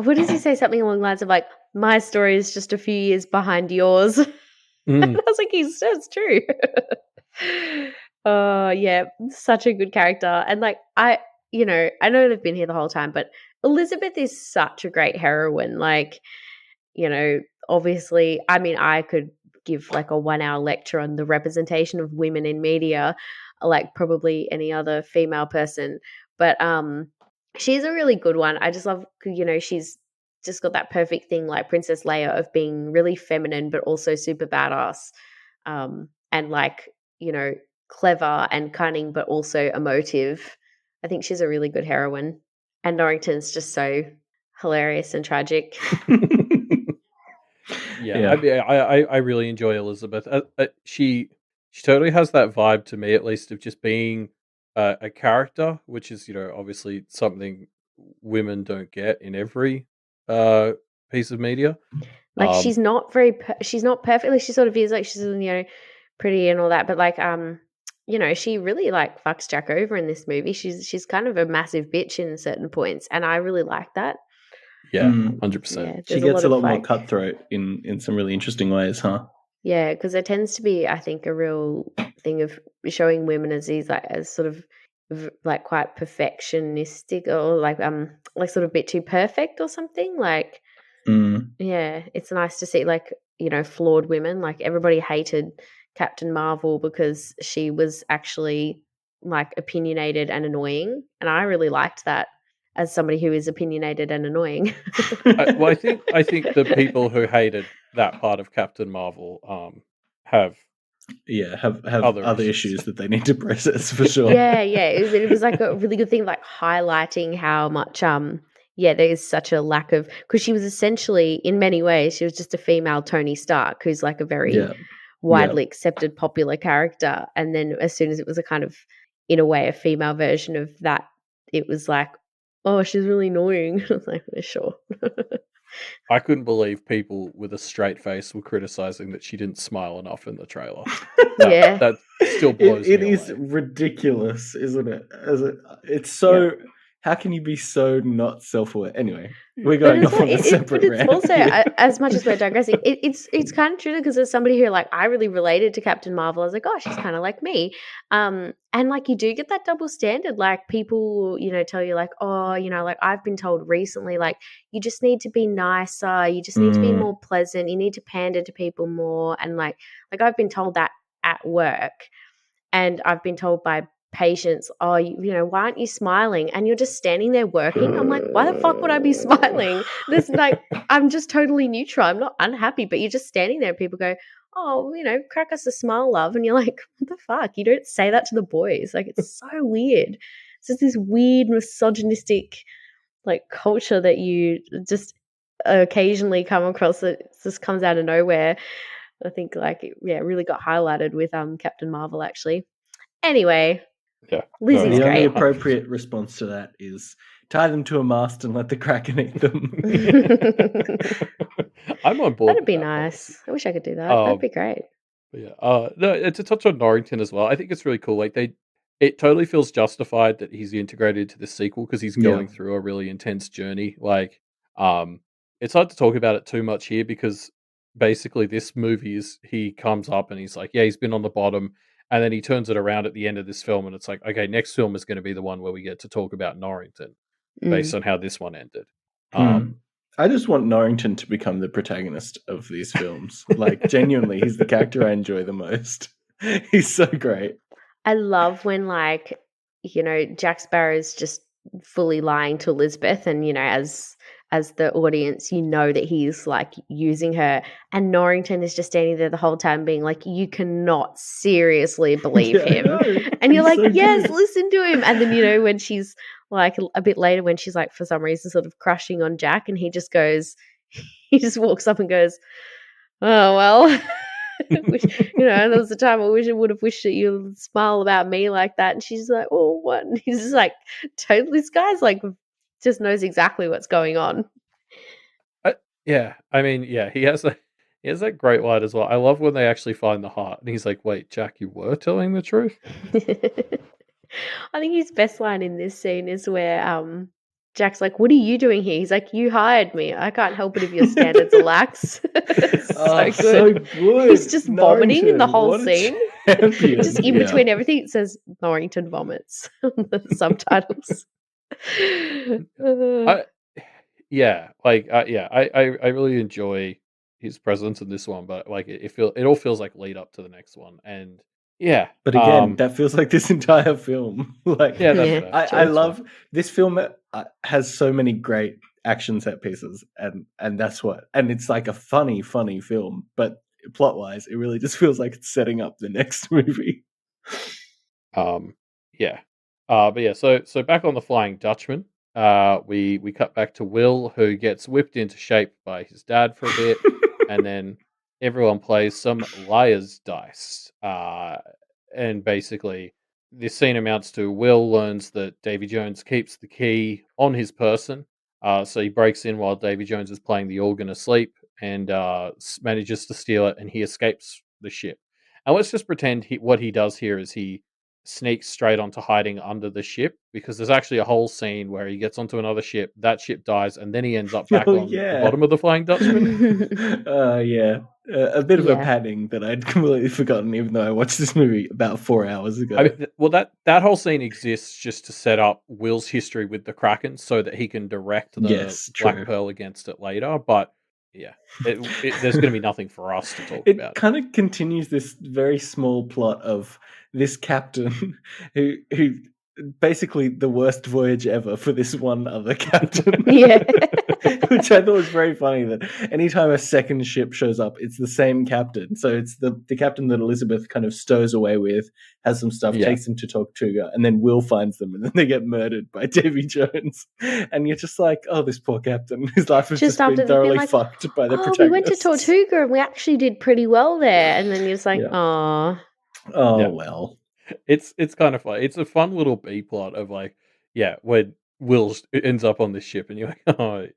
B: what does he say? Something along the lines of like, my story is just a few years behind yours. And I was like, it's true. Yeah, such a good character. And like, I know they've been here the whole time, but Elizabeth is such a great heroine. Like, obviously, I mean, I could give like a 1-hour lecture on the representation of women in media, like probably any other female person. But she's a really good one. I just love, she's just got that perfect thing like Princess Leia of being really feminine, but also super badass. And like, clever and cunning, but also emotive. I think she's a really good heroine. And Norrington's just so hilarious and tragic.
A: Yeah. I really enjoy Elizabeth. She totally has that vibe to me, at least, of just being a character, which is obviously something women don't get in every piece of media.
B: Like she's not she's not perfect. Like she sort of is like she's pretty and all that, but like she really like fucks Jack over in this movie. She's kind of a massive bitch in certain points, and I really like that.
A: Yeah, 100%.
C: She gets a lot more cutthroat in some really interesting ways, huh?
B: Yeah, because there tends to be, I think, a real thing of showing women as these like as sort of like quite perfectionistic or like sort of a bit too perfect or something. Like, yeah, it's nice to see like flawed women. Like everybody hated Captain Marvel because she was actually like opinionated and annoying, and I really liked that as somebody who is opinionated and annoying.
A: I think the people who hated that part of Captain Marvel have
C: other issues that they need to process for sure.
B: Yeah, it was like a really good thing, like highlighting how much there is such a lack of, because she was essentially in many ways she was just a female Tony Stark, who's like a very widely accepted popular character, and then as soon as it was a kind of in a way a female version of that, it was like, oh, she's really annoying. I was like, sure.
A: I couldn't believe people with a straight face were criticizing that she didn't smile enough in the trailer. That still blows me away.
C: It is ridiculous, isn't it? It's so. Yeah. How can you be so not self-aware? Anyway, we're going off on a separate rant.
B: But it's also, as much as we're digressing, it's kind of true because as somebody who like I really related to Captain Marvel, I was like, oh, she's kind of like me. And like you do get that double standard. Like people, tell you like, oh, like I've been told recently, like you just need to be nicer, you just need to be more pleasant, you need to pander to people more. And like I've been told that at work, and I've been told by patients, oh, why aren't you smiling? And you're just standing there working. I'm like, why the fuck would I be smiling? This like, I'm just totally neutral. I'm not unhappy, but you're just standing there and people go, oh, crack us a smile, love. And you're like, what the fuck? You don't say that to the boys. Like, it's so weird. It's just this weird misogynistic like culture that you just occasionally come across that just comes out of nowhere. I think like, it really got highlighted with Captain Marvel actually. Anyway, Lizzie's
C: the
B: great.
C: only appropriate response to that is tie them to a mast and let the Kraken eat them.
A: I'm on board.
B: That'd be nice. I wish I could do that. That'd be great.
A: Yeah. No, to touch on Norrington as well, I think it's really cool. Like it totally feels justified that he's integrated into the sequel because he's going through a really intense journey. Like, it's hard to talk about it too much here because basically this movie he comes up and he's like, yeah, he's been on the bottom. And then he turns it around at the end of this film and it's like, okay, next film is going to be the one where we get to talk about Norrington based on how this one ended.
C: I just want Norrington to become the protagonist of these films. Like, genuinely, he's the character I enjoy the most. He's so great.
B: I love when, like, Jack Sparrow's just fully lying to Elizabeth, and as the audience, that he's like using her, and Norrington is just standing there the whole time being like, you cannot seriously believe him. And you're like, so yes, listen to him. And then when she's like a bit later, when she's like for some reason sort of crushing on Jack, and he just walks up and goes, oh well. There was a time I would have wished that you'd smile about me like that. And she's like, oh, what? And he's just like, totally, this guy's like, just knows exactly what's going on.
A: Yeah, I mean, yeah, he has that great line as well. I love when they actually find the heart, and he's like, "Wait, Jack, you were telling the truth?"
B: I think his best line in this scene is where Jack's like, "What are you doing here?" He's like, "You hired me. I can't help it if your standards are lax." So good. He's just vomiting in the whole scene. Just in between everything, it says Norrington vomits on the subtitles.
A: I really enjoy his presence in this one, but like it all feels like lead up to the next one, and yeah.
C: But again, that feels like this entire film. Like, I love this film. Has so many great action set pieces, and that's what, and it's like a funny film, but plot wise, it really just feels like it's setting up the next movie.
A: So back on the Flying Dutchman. We cut back to Will, who gets whipped into shape by his dad for a bit, and then everyone plays some liar's dice. And basically, this scene amounts to Will learns that Davy Jones keeps the key on his person, so he breaks in while Davy Jones is playing the organ asleep, and manages to steal it, and he escapes the ship. And let's just pretend what he does here is he sneaks straight onto hiding under the ship, because there's actually a whole scene where he gets onto another ship, that ship dies, and then he ends up back on the bottom of the Flying Dutchman.
C: A bit of a padding that I'd completely forgotten, even though I watched this movie about 4 hours ago.
A: I mean, that whole scene exists just to set up Will's history with the Kraken so that he can direct the Black Pearl against it later, but yeah, there's going to be nothing for us to talk about.
C: It kind of continues this very small plot of this captain who basically the worst voyage ever for this one other captain. Which I thought was very funny, that anytime a second ship shows up, it's the same captain. So it's the captain that Elizabeth kind of stows away with, has some stuff, takes them to Tortuga, and then Will finds them, and then they get murdered by Davy Jones. And you're just like, oh, this poor captain. His life has just been thoroughly fucked by the protagonists.
B: We went to Tortuga and we actually did pretty well there. And then you're just like, oh.
C: Well.
A: It's kind of fun. It's a fun little B plot of like, when Will ends up on this ship, and you're like, oh.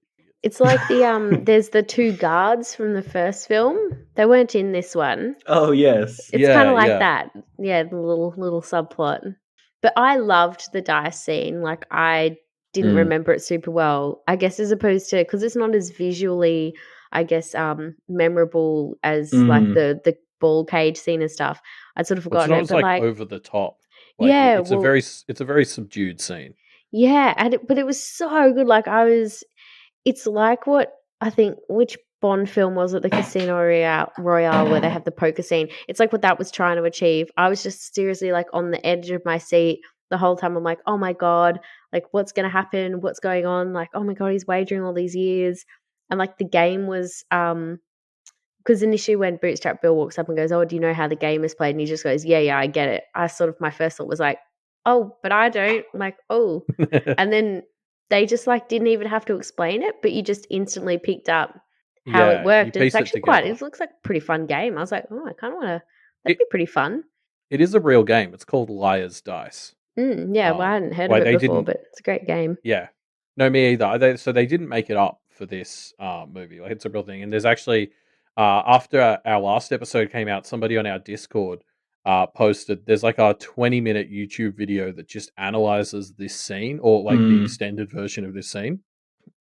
B: It's like there's the two guards from the first film. They weren't in this one.
C: Oh yes,
B: it's kind of like that. Yeah, the little subplot. But I loved the dice scene. Like, I didn't remember it super well. I guess as opposed to, because it's not as visually, I guess, memorable as like the ball cage scene and stuff. I'd sort of forgotten
A: it. It's not like over the top. Like, it's a very subdued scene.
B: Yeah, but it was so good. Like, it's like what I think, which Bond film was it? The Casino Royale, where they have the poker scene. It's like what that was trying to achieve. I was just seriously like on the edge of my seat the whole time. I'm like, oh my God, like what's going to happen? What's going on? Like, oh my God, he's wagering all these years. And like the game was, because initially when Bootstrap Bill walks up and goes, oh, do you know how the game is played? And he just goes, yeah, I get it. My first thought was like, oh, but I don't. I'm like, oh. And then they just like didn't even have to explain it, but you just instantly picked up how it worked. And it's actually it looks like a pretty fun game. I was like, oh, I kind of want to, that'd be pretty fun.
A: It is a real game. It's called Liar's Dice.
B: I hadn't heard of it before, but it's a great game.
A: Yeah. No, me either. So they didn't make it up for this movie. Like, it's a real thing. And there's actually, after our last episode came out, somebody on our Discord posted, there's like a 20-minute YouTube video that just analyzes this scene, or like the extended version of this scene.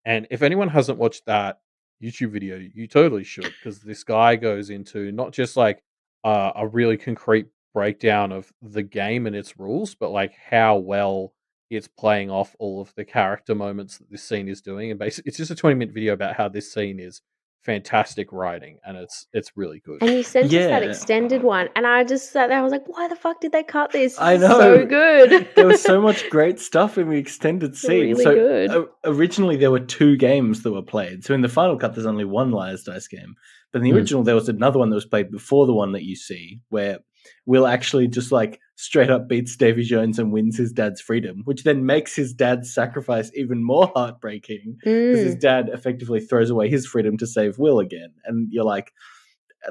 A: And if anyone hasn't watched that YouTube video, you totally should, because this guy goes into not just like a really concrete breakdown of the game and its rules, but like how well it's playing off all of the character moments that this scene is doing. And basically, it's just a 20-minute video about how this scene is fantastic writing, and it's really good.
B: And you sent us that extended one, and I just sat there. I was like, "Why the fuck did they cut this?
C: I know,
B: so good."
C: There was so much great stuff in the extended scene.
B: Really good.
C: Originally there were 2 games that were played. So in the final cut, there's only one Liar's Dice game. But in the original, there was another one that was played before the one that you see, where Will actually just like straight up beats Davy Jones and wins his dad's freedom, which then makes his dad's sacrifice even more heartbreaking because his dad effectively throws away his freedom to save Will again. And you're like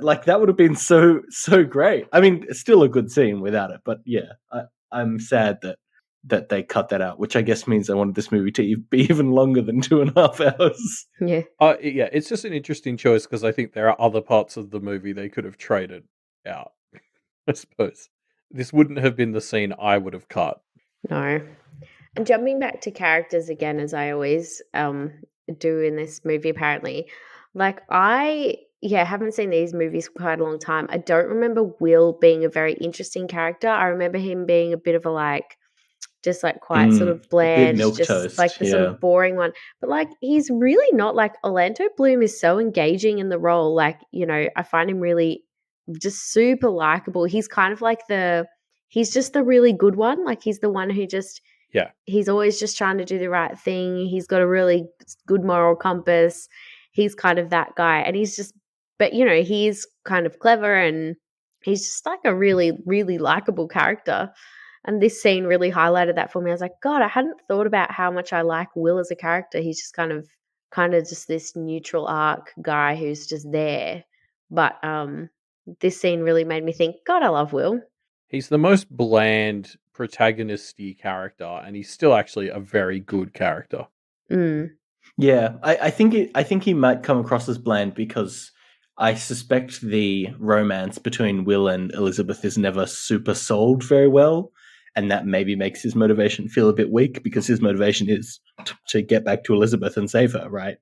C: that would have been so great. I mean, it's still a good scene without it, but yeah, I'm sad that they cut that out, which I guess means I wanted this movie to be even longer than 2.5 hours.
B: Yeah.
A: Yeah, it's just an interesting choice because I think there are other parts of the movie they could have traded out. I suppose this wouldn't have been the scene I would have cut.
B: No. And jumping back to characters again, as I always do in this movie, apparently, like I haven't seen these movies for quite a long time. I don't remember Will being a very interesting character. I remember him being a bit of a just quite sort of bland, just
C: toast,
B: like the sort of boring one. But he's really not. Orlando Bloom is so engaging in the role. I find him really just super likable. He's kind of he's just the really good one. He's the one who just, he's always just trying to do the right thing. He's got a really good moral compass. He's kind of that guy. And he's just, but he's kind of clever and he's just a really, really likable character. And this scene really highlighted that for me. I was like, God, I hadn't thought about how much I like Will as a character. He's just kind of just this neutral arc guy who's just there. But this scene really made me think, God, I love Will.
A: He's the most bland protagonist-y character, and he's still actually a very good character.
C: Yeah, I think he might come across as bland because I suspect the romance between Will and Elizabeth is never super sold very well, and that maybe makes his motivation feel a bit weak because his motivation is to get back to Elizabeth and save her, right?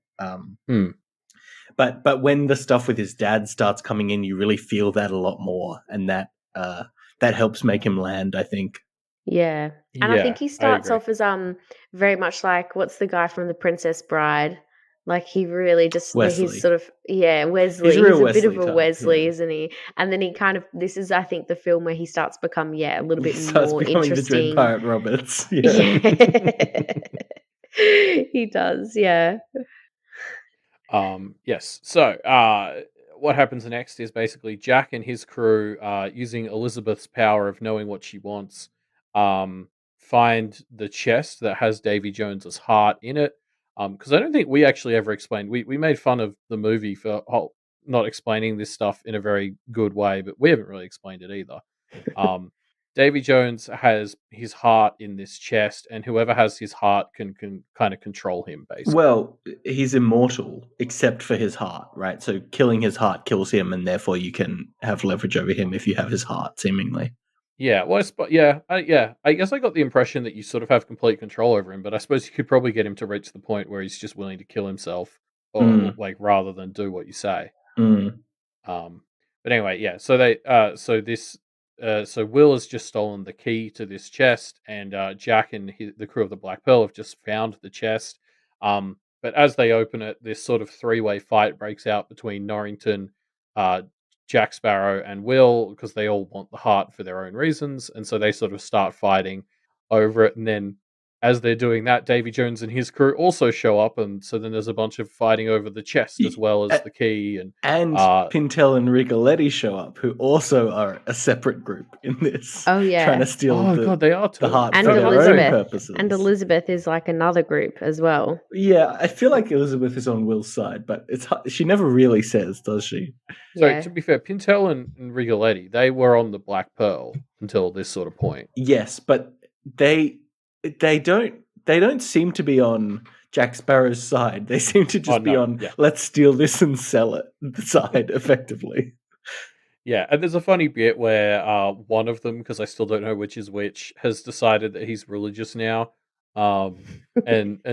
C: But when the stuff with his dad starts coming in, you really feel that a lot more, and that helps make him land, I think.
B: Yeah. And I think he starts off as very much what's the guy from The Princess Bride? He really just
C: Wesley.
B: He's sort of Wesley. He's a bit of a Wesley, isn't he? And then he kind of this is I think the film where he starts to become a little bit more interesting.
C: The Dread Pirate Roberts.
B: Yeah. He does, yeah.
A: Yes. So, what happens next is basically Jack and his crew, using Elizabeth's power of knowing what she wants, find the chest that has Davy Jones's heart in it. Because I don't think we actually ever explained. We made fun of the movie for not explaining this stuff in a very good way, but we haven't really explained it either. Davy Jones has his heart in this chest, and whoever has his heart can kind of control him, basically.
C: Well, he's immortal, except for his heart, right? So killing his heart kills him, and therefore you can have leverage over him if you have his heart, seemingly.
A: Yeah, well, I guess I got the impression that you sort of have complete control over him, but I suppose you could probably get him to reach the point where he's just willing to kill himself, or rather than do what you say. But anyway, yeah. So so Will has just stolen the key to this chest, and Jack and the crew of the Black Pearl have just found the chest. But as they open it, this sort of 3-way fight breaks out between Norrington, Jack Sparrow, and Will, because they all want the heart for their own reasons, and so they sort of start fighting over it. And then, as they're doing that, Davy Jones and his crew also show up, and so then there's a bunch of fighting over the chest as well as the key. And
C: Pintel and Rigoletti show up, who also are a separate group in this.
B: Oh yeah,
C: trying to steal
A: they are too.
C: the heart
B: and
C: for their own purposes.
B: And Elizabeth is another group as well.
C: Yeah, I feel like Elizabeth is on Will's side, but she never really says, does she?
A: So to be fair, Pintel and Rigoletti, they were on the Black Pearl until this sort of point.
C: Yes, but they don't seem to be on Jack Sparrow's side. They seem to just be on let's steal this and sell it side, effectively.
A: Yeah, and there's a funny bit where one of them, because I still don't know which is which, has decided that he's religious now. And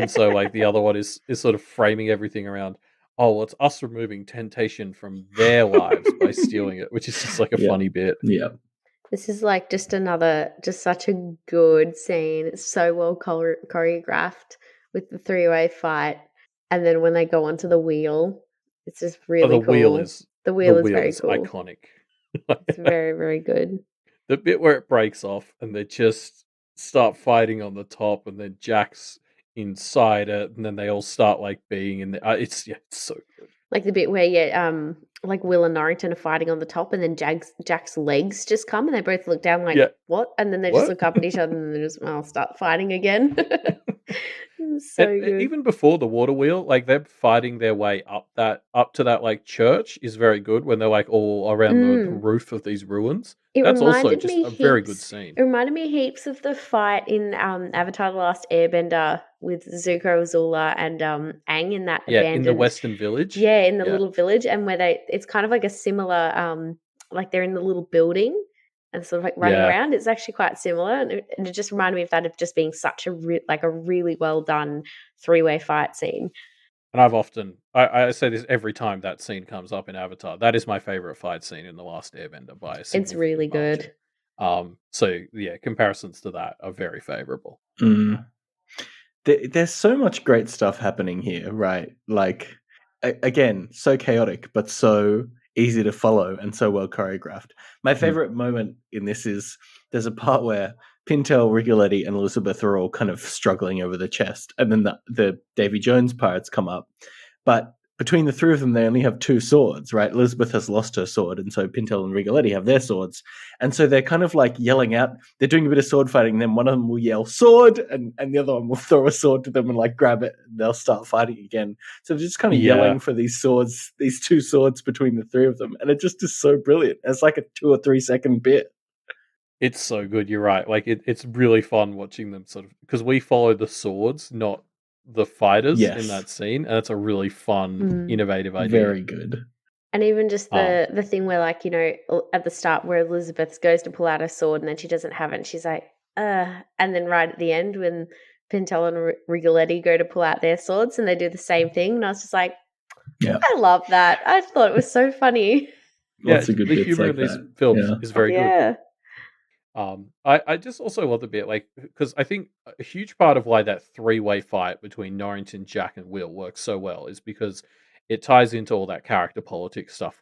A: so the other one is sort of framing everything around, oh, well, it's us removing temptation from their lives by stealing it, which is just a funny bit.
C: Yeah.
B: This is just such a good scene. It's so well choreographed with the 3-way fight. And then when they go onto the wheel, It's just really cool. The wheel is very cool.
A: Iconic.
B: It's very, very good.
A: The bit where it breaks off and they just start fighting on the top, and then Jack's inside it, and then they all start like being in the. It's so good.
B: Like the bit where like Will and Norrington are fighting on the top, and then Jack's legs just come, and they both look down like what, and then they just look up at each other, and then they just start fighting again. So good.
A: Even before the water wheel, like they're fighting their way up to that like church is very good when they're like all around the roof of these ruins. That's also just a very good scene.
B: It reminded me heaps of the fight in Avatar: The Last Airbender with Zuko, Azula, and Aang in that abandoned
A: in the Western village.
B: Yeah, in the little village, and where it's kind of like a similar like they're in the little building and sort of like running around. It's actually quite similar, and it just reminded me of that, of just being such a really well done 3-way fight scene.
A: And I've often I say this every time that scene comes up in Avatar. That is my favorite fight scene in The Last Airbender by a significant
B: It's really
A: margin.
B: good.
A: So yeah, comparisons to that are very favorable.
C: There's so much great stuff happening here, right? Like, again, so chaotic, but so easy to follow and so well choreographed. My favorite moment in this is there's a part where Pintel, Rigoletti, and Elizabeth are all kind of struggling over the chest, and then the Davy Jones pirates come up. But between the three of them, they only have 2 swords, right? Elizabeth has lost her sword, and so Pintel and Rigoletti have their swords. And so they're kind of like yelling out, they're doing a bit of sword fighting, and then one of them will yell, sword, and the other one will throw a sword to them and like grab it, and they'll start fighting again. So they're just kind of yelling for these swords, these 2 swords between the 3 of them. And it just is so brilliant. It's like a 2 or 3 second bit.
A: It's so good, you're right. Like it's really fun watching them sort of, because we follow the swords, not the fighters in that scene, and it's a really fun, innovative idea.
C: Very good.
B: And even just the thing where, like, you know, at the start where Elizabeth goes to pull out her sword and then she doesn't have it, and she's like, and then right at the end when Pintel and Rigoletti go to pull out their swords and they do the same thing, and I was just like, I love that. I thought it was so funny.
C: Lots of good
A: the
C: bits
A: humor
C: like
A: in these
C: that.
A: films is very good.
B: Yeah.
A: I just also love the bit, like, because I think a huge part of why that 3-way fight between Norrington, Jack, and Will works so well is because it ties into all that character politics stuff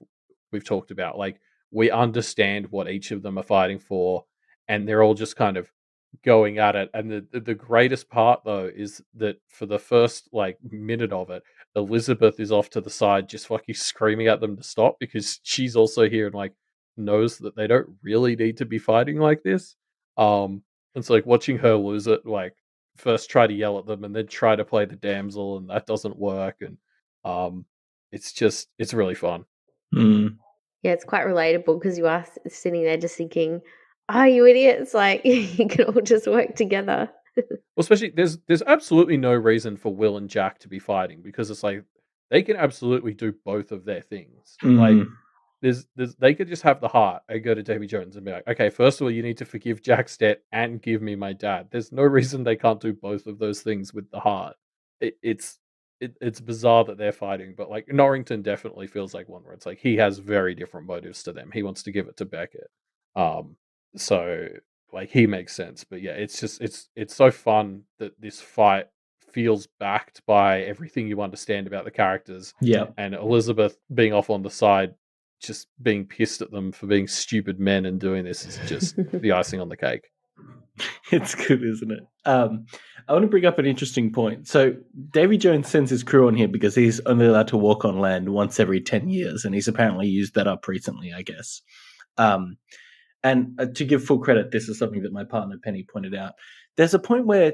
A: we've talked about. Like, we understand what each of them are fighting for, and they're all just kind of going at it. And the greatest part, though, is that for the first like minute of it, Elizabeth is off to the side just fucking screaming at them to stop, because she's also here and like knows that they don't really need to be fighting like this. It's like watching her lose it, like first try to yell at them and then try to play the damsel, and that doesn't work. And it's really fun.
B: Yeah, it's quite relatable, because you are sitting there just thinking, you idiots, like you can all just work together.
A: Well, especially there's absolutely no reason for Will and Jack to be fighting, because it's like they can absolutely do both of their things. Like they could just have the heart and go to Davy Jones and be like, okay, first of all, you need to forgive Jack's debt and give me my dad. There's no reason they can't do both of those things with the heart. It's bizarre that they're fighting, but like Norrington definitely feels like one where it's like he has very different motives to them. He wants to give it to Beckett. So like he makes sense. But yeah, it's just it's so fun that this fight feels backed by everything you understand about the characters.
C: Yeah.
A: And Elizabeth being off on the side, just being pissed at them for being stupid men and doing this is just the icing on the cake.
C: It's good, isn't it? I want to bring up an interesting point. So Davy Jones sends his crew on here because he's only allowed to walk on land once every 10 years, and he's apparently used that up recently, I guess. And to give full credit, this is something that my partner Penny pointed out. There's a point where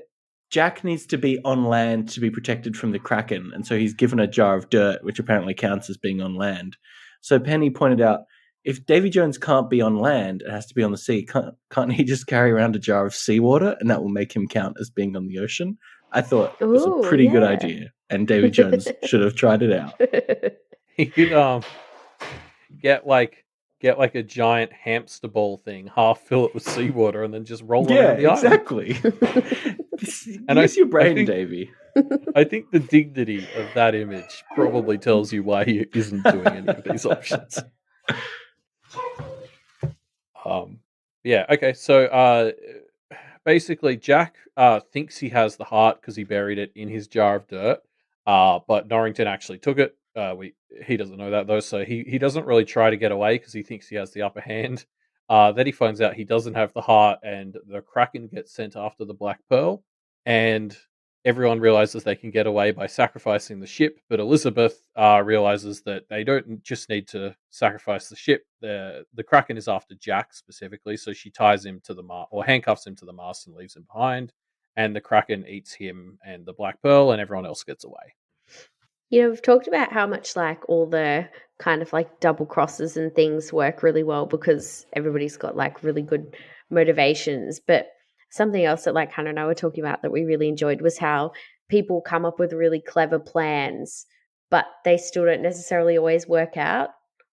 C: Jack needs to be on land to be protected from the Kraken, and so he's given a jar of dirt, which apparently counts as being on land. So Penny pointed out, if Davy Jones can't be on land, it has to be on the sea. Can't he just carry around a jar of seawater, and that will make him count as being on the ocean? I thought it was a pretty good idea, and Davy Jones should have tried it out.
A: He could get like a giant hamster ball thing, half fill it with seawater, and then just roll around the island.
C: Exactly. And use your brain, Davy.
A: I think the dignity of that image probably tells you why he isn't doing any of these options. Yeah, okay, so basically Jack thinks he has the heart because he buried it in his jar of dirt, but Norrington actually took it, he doesn't know that though, so he doesn't really try to get away because he thinks he has the upper hand. Then he finds out he doesn't have the heart, and the Kraken gets sent after the Black Pearl, and everyone realizes they can get away by sacrificing the ship. But Elizabeth realizes that they don't just need to sacrifice the ship. The Kraken is after Jack specifically, so she ties him to the mast or handcuffs him to the mast and leaves him behind. And the Kraken eats him and the Black Pearl, and everyone else gets away.
B: We've talked about how much like all the kind of like double crosses and things work really well because everybody's got like really good motivations. But something else that like Hannah and I were talking about that we really enjoyed was how people come up with really clever plans, but they still don't necessarily always work out.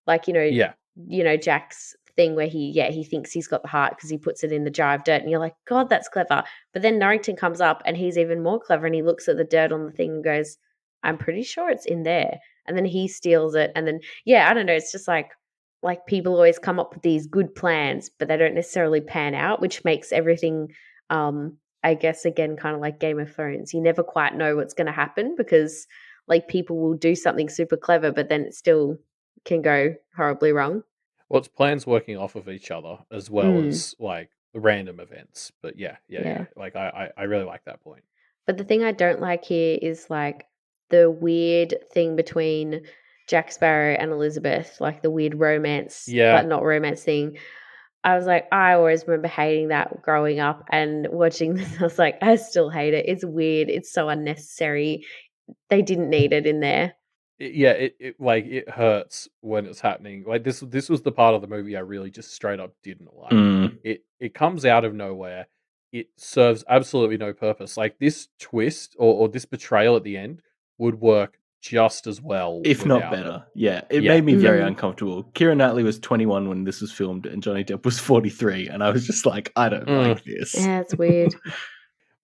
B: Like, Jack's thing where he thinks he's got the heart because he puts it in the jar of dirt, and you're like, God, that's clever. But then Norrington comes up and he's even more clever, and he looks at the dirt on the thing and goes, I'm pretty sure it's in there. And then he steals it. And then, I don't know. It's just like people always come up with these good plans, but they don't necessarily pan out, which makes everything, I guess, again, kind of like Game of Thrones. You never quite know what's going to happen because like people will do something super clever, but then it still can go horribly wrong.
A: Well, it's plans working off of each other as well as like random events. But yeah. Like I really like that point.
B: But the thing I don't like here is like the weird thing between Jack Sparrow and Elizabeth, like the weird romance, but not romance thing. I was like, I always remember hating that growing up, and watching this, I was like, I still hate it. It's weird. It's so unnecessary. They didn't need it in there.
A: It hurts when it's happening. Like this was the part of the movie I really just straight up didn't like. It comes out of nowhere. It serves absolutely no purpose. Like this twist or this betrayal at the end would work just as well,
C: if not better. It made me very uncomfortable. Keira Knightley was 21 when this was filmed, and Johnny Depp was 43, and I was just like, I don't like this.
B: Yeah, it's weird.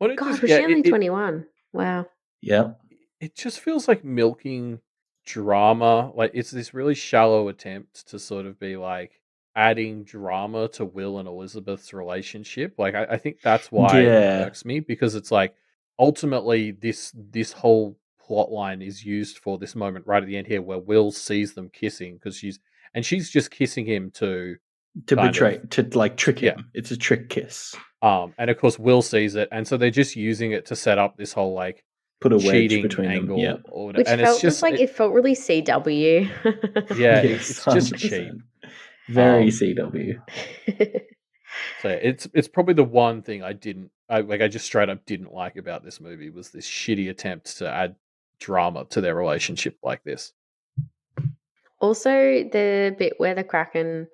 B: God, was she only 21? Wow.
C: Yeah.
A: It just feels like milking drama. Like it's this really shallow attempt to sort of be like adding drama to Will and Elizabeth's relationship. Like I think that's why it irks me, because it's like ultimately this whole plot line is used for this moment right at the end here where Will sees them kissing because she's just kissing him to
C: betray, to like trick him. It's a trick kiss.
A: And of course Will sees it, and so they're just using it to set up this whole like
C: put a wedge between angle,
B: them. Which and felt just like it felt really CW.
A: It's just cheap.
C: Very CW.
A: So it's probably the one thing I just straight up didn't like about this movie was this shitty attempt to add drama to their relationship like this.
B: Also, the bit where the Kraken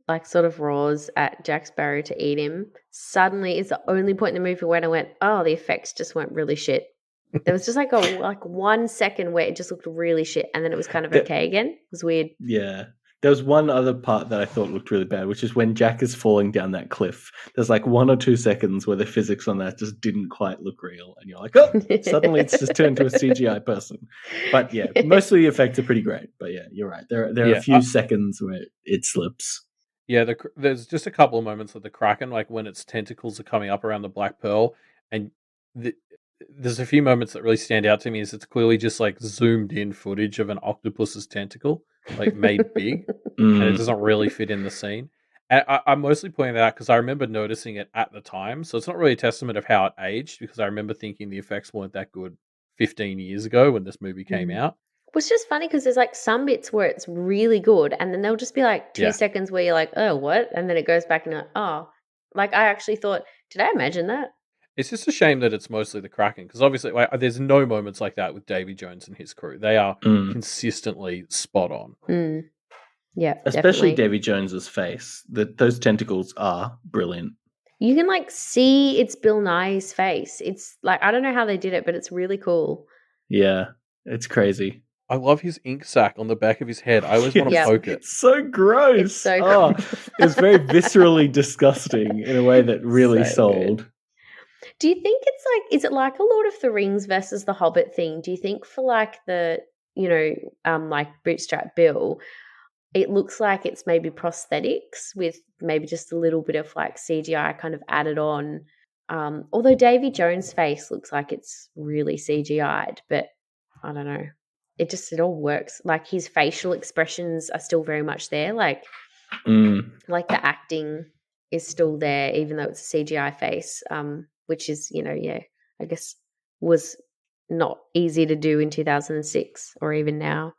B: like sort of roars at Jack Sparrow to eat him suddenly is the only point in the movie when I went, oh, the effects just went really shit. There was just like 1 second where it just looked really shit, and then it was kind of okay again. It was weird.
C: Yeah. There was one other part that I thought looked really bad, which is when Jack is falling down that cliff. There's like 1 or 2 seconds where the physics on that just didn't quite look real. And you're like, oh, suddenly it's just turned to a CGI person. But yeah, most of the effects are pretty great. But yeah, you're right. There are a few seconds where it slips.
A: Yeah, there's just a couple of moments of the Kraken, like when its tentacles are coming up around the Black Pearl. And there's a few moments that really stand out to me is it's clearly just like zoomed in footage of an octopus's tentacle, like made big, and it doesn't really fit in the scene. And I'm mostly pointing that out because I remember noticing it at the time, so it's not really a testament of how it aged, because I remember thinking the effects weren't that good 15 years ago when this movie came out.
B: It was just funny because there's like some bits where it's really good, and then there'll just be like 2 seconds where you're like, oh, what? And then it goes back and you're like, oh. Like I actually thought, did I imagine that?
A: It's just a shame that it's mostly the Kraken, because obviously there's no moments like that with Davy Jones and his crew. They are consistently spot on.
B: Yeah,
C: especially
B: definitely.
C: Davy Jones's face. Those tentacles are brilliant.
B: You can like see it's Bill Nye's face. It's like, I don't know how they did it, but it's really cool.
C: Yeah, it's crazy.
A: I love his ink sac on the back of his head. I always want to poke it.
C: It's so gross.
B: It's so cool.
C: It's very viscerally disgusting in a way that really sold.
B: Good. Do you think it's like, is it like a Lord of the Rings versus the Hobbit thing? Do you think for like the, like Bootstrap Bill, it looks like it's maybe prosthetics with maybe just a little bit of like CGI kind of added on? Although Davy Jones' face looks like it's really CGI'd, but I don't know. it all works. Like his facial expressions are still very much there. Like the acting is still there, even though it's a CGI face, which is, I guess was not easy to do in 2006 or even now.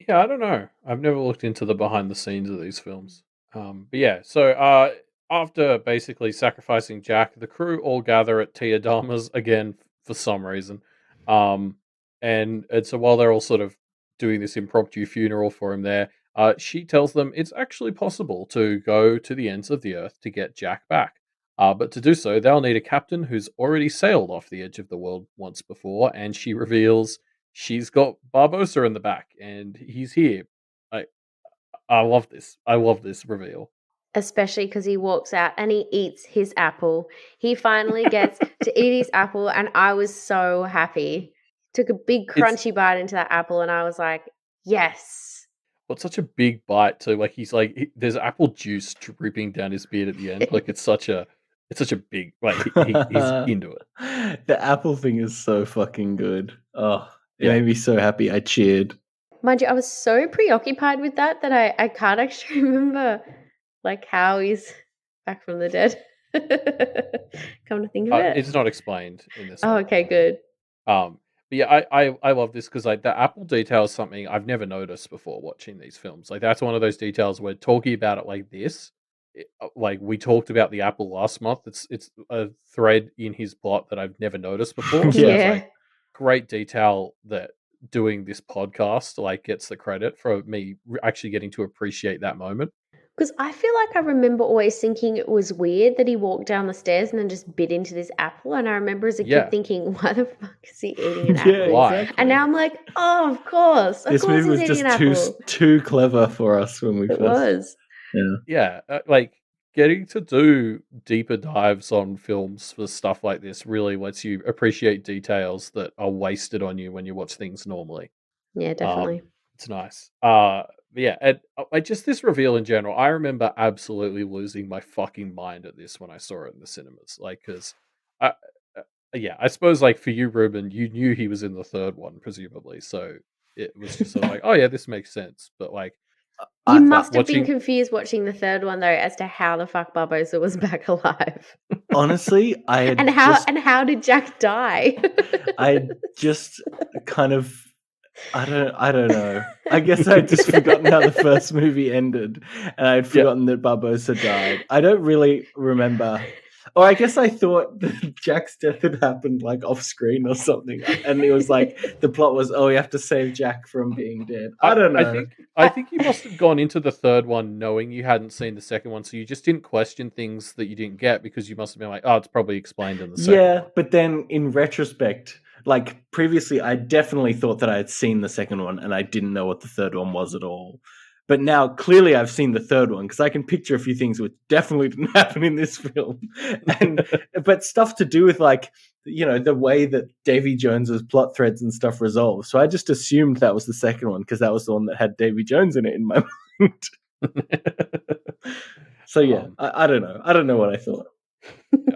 A: Yeah, I don't know. I've never looked into the behind the scenes of these films. But yeah, so after basically sacrificing Jack, the crew all gather at Tia Dharma's again for some reason. And so while they're all sort of doing this impromptu funeral for him there, she tells them it's actually possible to go to the ends of the earth to get Jack back. But to do so, they'll need a captain who's already sailed off the edge of the world once before, and she reveals she's got Barbossa in the back, and he's here. I love this. I love this reveal.
B: Especially because he walks out and he eats his apple. He finally gets to eat his apple, and I was so happy. Took a big crunchy bite into that apple, and I was like, yes.
A: Well, it's such a big bite too. Like there's apple juice dripping down his beard at the end. Like it's such a big, like he's into it.
C: The apple thing is so fucking good. Oh, it made me so happy. I cheered.
B: Mind you, I was so preoccupied with that I can't actually remember like how he's back from the dead. Come to think of it.
A: It's not explained in this.
B: Oh, okay, good.
A: But yeah, I love this because like the apple detail is something I've never noticed before watching these films. Like that's one of those details where talking about it like this, like we talked about the apple last month. It's a thread in his plot that I've never noticed before. So it's like great detail that doing this podcast like gets the credit for me actually getting to appreciate that moment.
B: Because I feel like I remember always thinking it was weird that he walked down the stairs and then just bit into this apple. And I remember as a kid thinking, why the fuck is he eating an apple?
A: Exactly.
B: And now I'm like, oh, of course.
C: This movie was just too clever for us when we first.
B: It was.
A: Yeah. Like getting to do deeper dives on films for stuff like this really lets you appreciate details that are wasted on you when you watch things normally.
B: Yeah, definitely.
A: It's nice. Yeah, and just this reveal in general, I remember absolutely losing my fucking mind at this when I saw it in the cinemas. Like, because, I suppose like for you, Reuben, you knew he was in the third one, presumably, so it was just sort of like, oh yeah, this makes sense. But like,
B: you must have been confused watching the third one though, as to how the fuck Barbossa was back alive.
C: Honestly,
B: how did Jack die?
C: I just kind of. I don't know. I guess I'd just forgotten how the first movie ended, and I'd forgotten that Barbossa died. I don't really remember. Or I guess I thought that Jack's death had happened like off screen or something, and it was like the plot was, we have to save Jack from being dead. I don't know.
A: I think you must have gone into the third one knowing you hadn't seen the second one, so you just didn't question things that you didn't get because you must have been like, it's probably explained in the second one.
C: Yeah, but then in retrospect, like previously, I definitely thought that I had seen the second one and I didn't know what the third one was at all. But now clearly I've seen the third one because I can picture a few things which definitely didn't happen in this film. But stuff to do with like, the way that Davy Jones's plot threads and stuff resolve. So I just assumed that was the second one because that was the one that had Davy Jones in it in my mind. So yeah, I don't know. I don't know what I thought.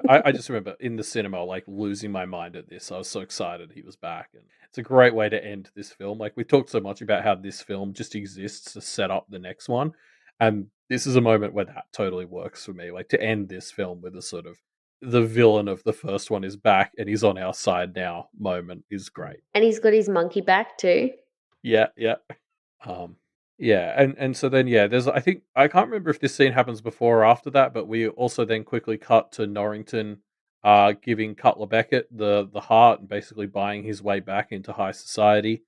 A: I just remember in the cinema, like losing my mind at this. I was so excited he was back, and it's a great way to end this film. Like we talked so much about how this film just exists to set up the next one, and this is a moment where that totally works for me. Like to end this film with a sort of the villain of the first one is back and he's on our side now moment is great.
B: And he's got his monkey back too.
A: Yeah. Yeah, and so then there's I can't remember if this scene happens before or after that, but we also then quickly cut to Norrington giving Cutler Beckett the heart and basically buying his way back into high society.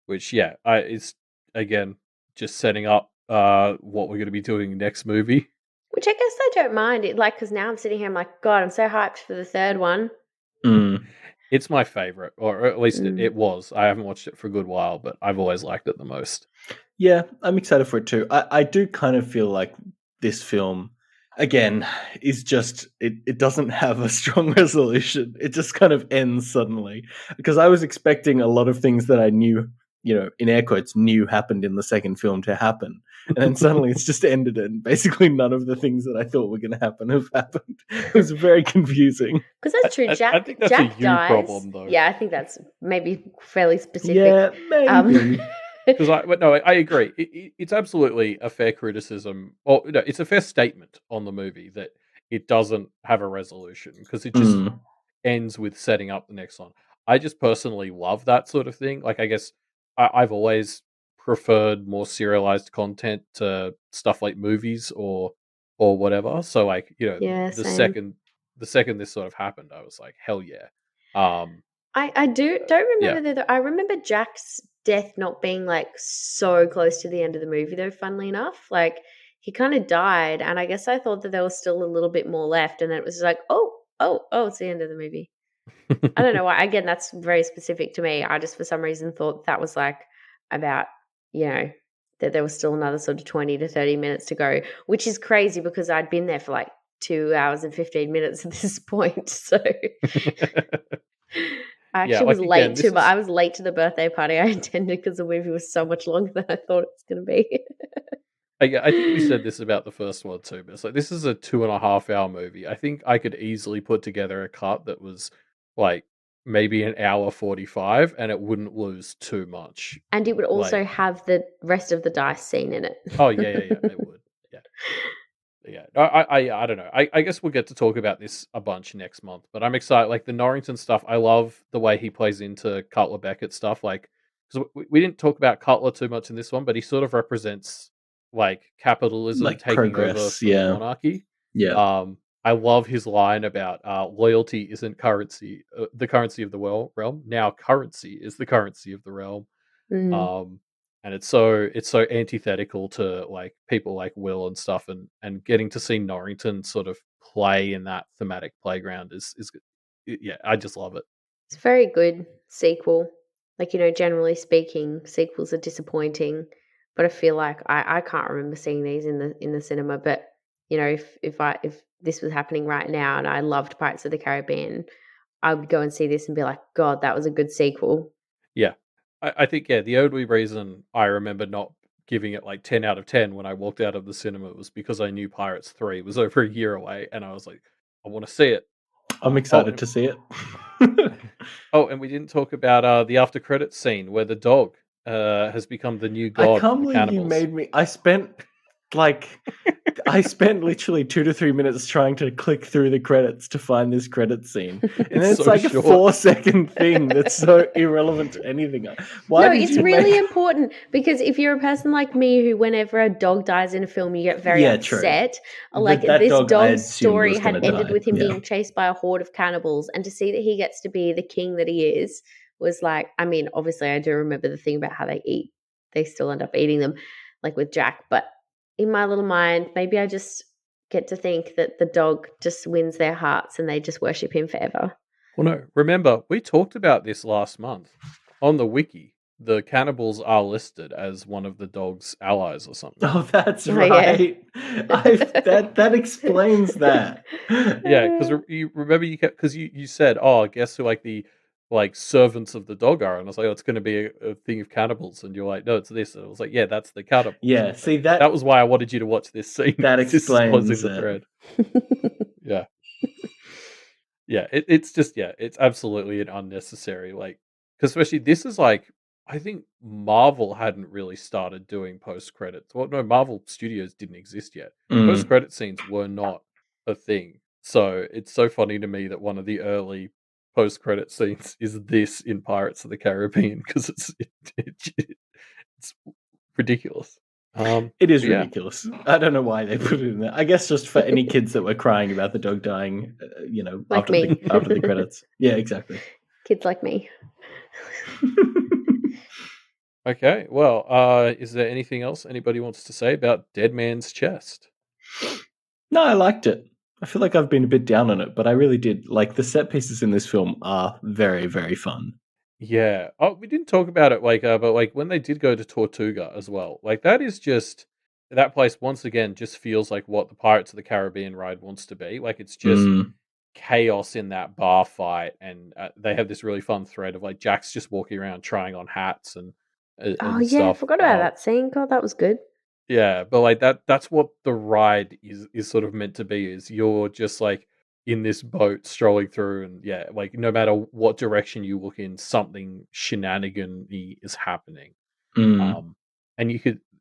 A: Which is again just setting up what we're going to be doing next movie.
B: Which I guess I don't mind it, like because now I'm sitting here, I'm like, God, I'm so hyped for the third one.
A: It's my favorite, or at least it was. I haven't watched it for a good while, but I've always liked it the most.
C: Yeah, I'm excited for it too. I do kind of feel like this film, again, is just, it doesn't have a strong resolution. It just kind of ends suddenly. Because I was expecting a lot of things that I knew, in air quotes, knew happened in the second film to happen. And then suddenly it's just ended, and basically none of the things that I thought were going to happen have happened. It was very confusing.
B: Because that's true.
A: I think that's
B: Jack
A: a you
B: dies.
A: problem, though.
B: Yeah, I think that's maybe fairly specific.
C: Yeah, maybe.
A: Because I agree. It's absolutely a fair criticism. Well, no, it's a fair statement on the movie that it doesn't have a resolution because it just ends with setting up the next one. I just personally love that sort of thing. Like, I guess I've always preferred more serialized content to stuff like movies or whatever. So, like,
B: Yeah,
A: the
B: same.
A: second this sort of happened, I was like, hell yeah.
B: I don't remember though. I remember Jack's death not being like so close to the end of the movie though, funnily enough. Like he kind of died, and I guess I thought that there was still a little bit more left, and then it was like, oh, it's the end of the movie. I don't know why. Again, that's very specific to me. I just for some reason thought that was like about, that there was still another sort of 20 to 30 minutes to go, which is crazy because I'd been there for like 2 hours and 15 minutes at this point. So I actually was late I was late to the birthday party I attended because the movie was so much longer than I thought it was going to be.
A: I think we said this about the first one too, but it's like this is a 2.5 hour movie. I think I could easily put together a cut that was like maybe an hour 45, and it wouldn't lose too much.
B: And it would also have the rest of the dice scene in it.
A: Oh yeah, it would. Yeah. I don't know. I guess we'll get to talk about this a bunch next month, but I'm excited. Like the Norrington stuff, I love the way he plays into Cutler Beckett stuff. Like, because we didn't talk about Cutler too much in this one, but he sort of represents like capitalism
C: like
A: taking
C: progress,
A: over from monarchy.
C: Yeah.
A: I love his line about loyalty isn't currency, the currency of the realm. Now currency is the currency of the realm. And it's so antithetical to like people like Will and stuff, and getting to see Norrington sort of play in that thematic playground is yeah, I just love it.
B: It's a very good sequel. Like, generally speaking, sequels are disappointing, but I feel like I can't remember seeing these in the cinema. But if this was happening right now and I loved Pirates of the Caribbean, I would go and see this and be like, God, that was a good sequel.
A: Yeah. I think, the only reason I remember not giving it like 10 out of 10 when I walked out of the cinema was because I knew Pirates 3 was over a year away, and I was like, I want to see it.
C: I'm excited to see it.
A: And we didn't talk about the after credits scene where the dog has become the new god.
C: I can't believe you made me. I spent literally 2 to 3 minutes trying to click through the credits to find this credit scene. And then it's so like short. A 4-second thing that's so irrelevant to anything.
B: It's really important because if you're a person like me who whenever a dog dies in a film, you get very upset.
C: True.
B: Like this dog's story had ended with him being chased by a horde of cannibals, and to see that he gets to be the king that he is was like, I mean, obviously I do remember the thing about how they eat. They still end up eating them, like with Jack, but in my little mind, maybe I just get to think that the dog just wins their hearts and they just worship him forever.
A: Well, no, remember, we talked about this last month. On the wiki, the cannibals are listed as one of the dog's allies or something.
C: Oh, that's right. Yeah. That explains that.
A: Yeah, because you remember you said, oh, guess who like the servants of the dog are, and I was like, oh, it's going to be a thing of cannibals, and you're like, no, it's this, and I was like, yeah, that's the cannibals.
C: Yeah, see
A: that was why I wanted you to watch this scene.
C: That explains
A: this was in the thread. Yeah, it's just it's absolutely an unnecessary because especially this is like I think Marvel hadn't really started doing post credits. Well, no, Marvel Studios didn't exist yet. Post credit scenes were not a thing, so it's so funny to me that one of the early post-credit scenes is this in Pirates of the Caribbean because it's ridiculous.
C: It is ridiculous. I don't know why they put it in there. I guess just for any kids that were crying about the dog dying,
B: like
C: after the credits. Yeah, exactly.
B: Kids like me.
A: Okay, well, is there anything else anybody wants to say about Dead Man's Chest?
C: No, I liked it. I feel like I've been a bit down on it, but I really did. Like, the set pieces in this film are very, very fun.
A: Yeah. Oh, we didn't talk about it, but when they did go to Tortuga as well, that is just that place once again just feels like what the Pirates of the Caribbean ride wants to be. Like it's just chaos in that bar fight, and they have this really fun thread of Jack's just walking around trying on hats, and
B: Oh
A: and
B: yeah, I
A: stuff.
B: forgot about that scene. God, that was good.
A: Yeah, but like that's what the ride is sort of meant to be, is you're just like in this boat strolling through, and yeah, like no matter what direction you look in, something shenanigan-y is happening. And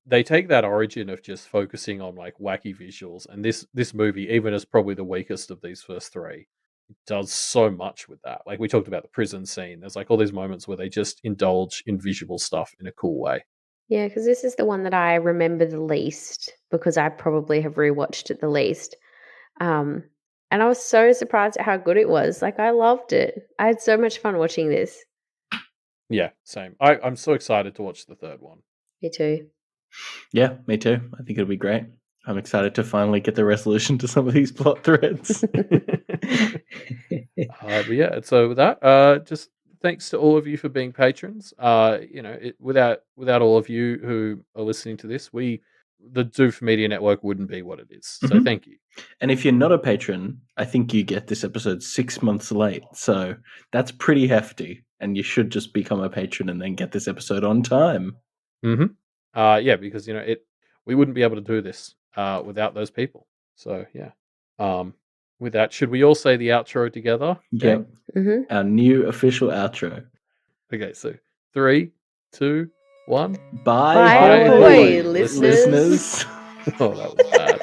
A: they take that origin of just focusing on like wacky visuals, and this movie, even as probably the weakest of these first three, does so much with that. Like we talked about the prison scene, there's like all these moments where they just indulge in visual stuff in a cool way.
B: Yeah, because this is the one that I remember the least, because I probably have rewatched it the least. And I was so surprised at how good it was. Like, I loved it. I had so much fun watching this.
A: Yeah, same. I'm so excited to watch the third one.
B: Me too.
C: Yeah, me too. I think it'll be great. I'm excited to finally get the resolution to some of these plot threads.
A: But yeah, so with that, just thanks to all of you for being patrons. Without all of you who are listening to this, the Doof Media Network wouldn't be what it is. So thank you.
C: And if you're not a patron, I think you get this episode 6 months late. So that's pretty hefty. And you should just become a patron and then get this episode on time.
A: Yeah, because we wouldn't be able to do this without those people. So yeah. With that, should we all say the outro together?
C: Yep. Our new official outro.
A: Okay, so 3, 2, 1.
C: Bye,
B: Ahoy, listeners.
A: Oh, that was bad.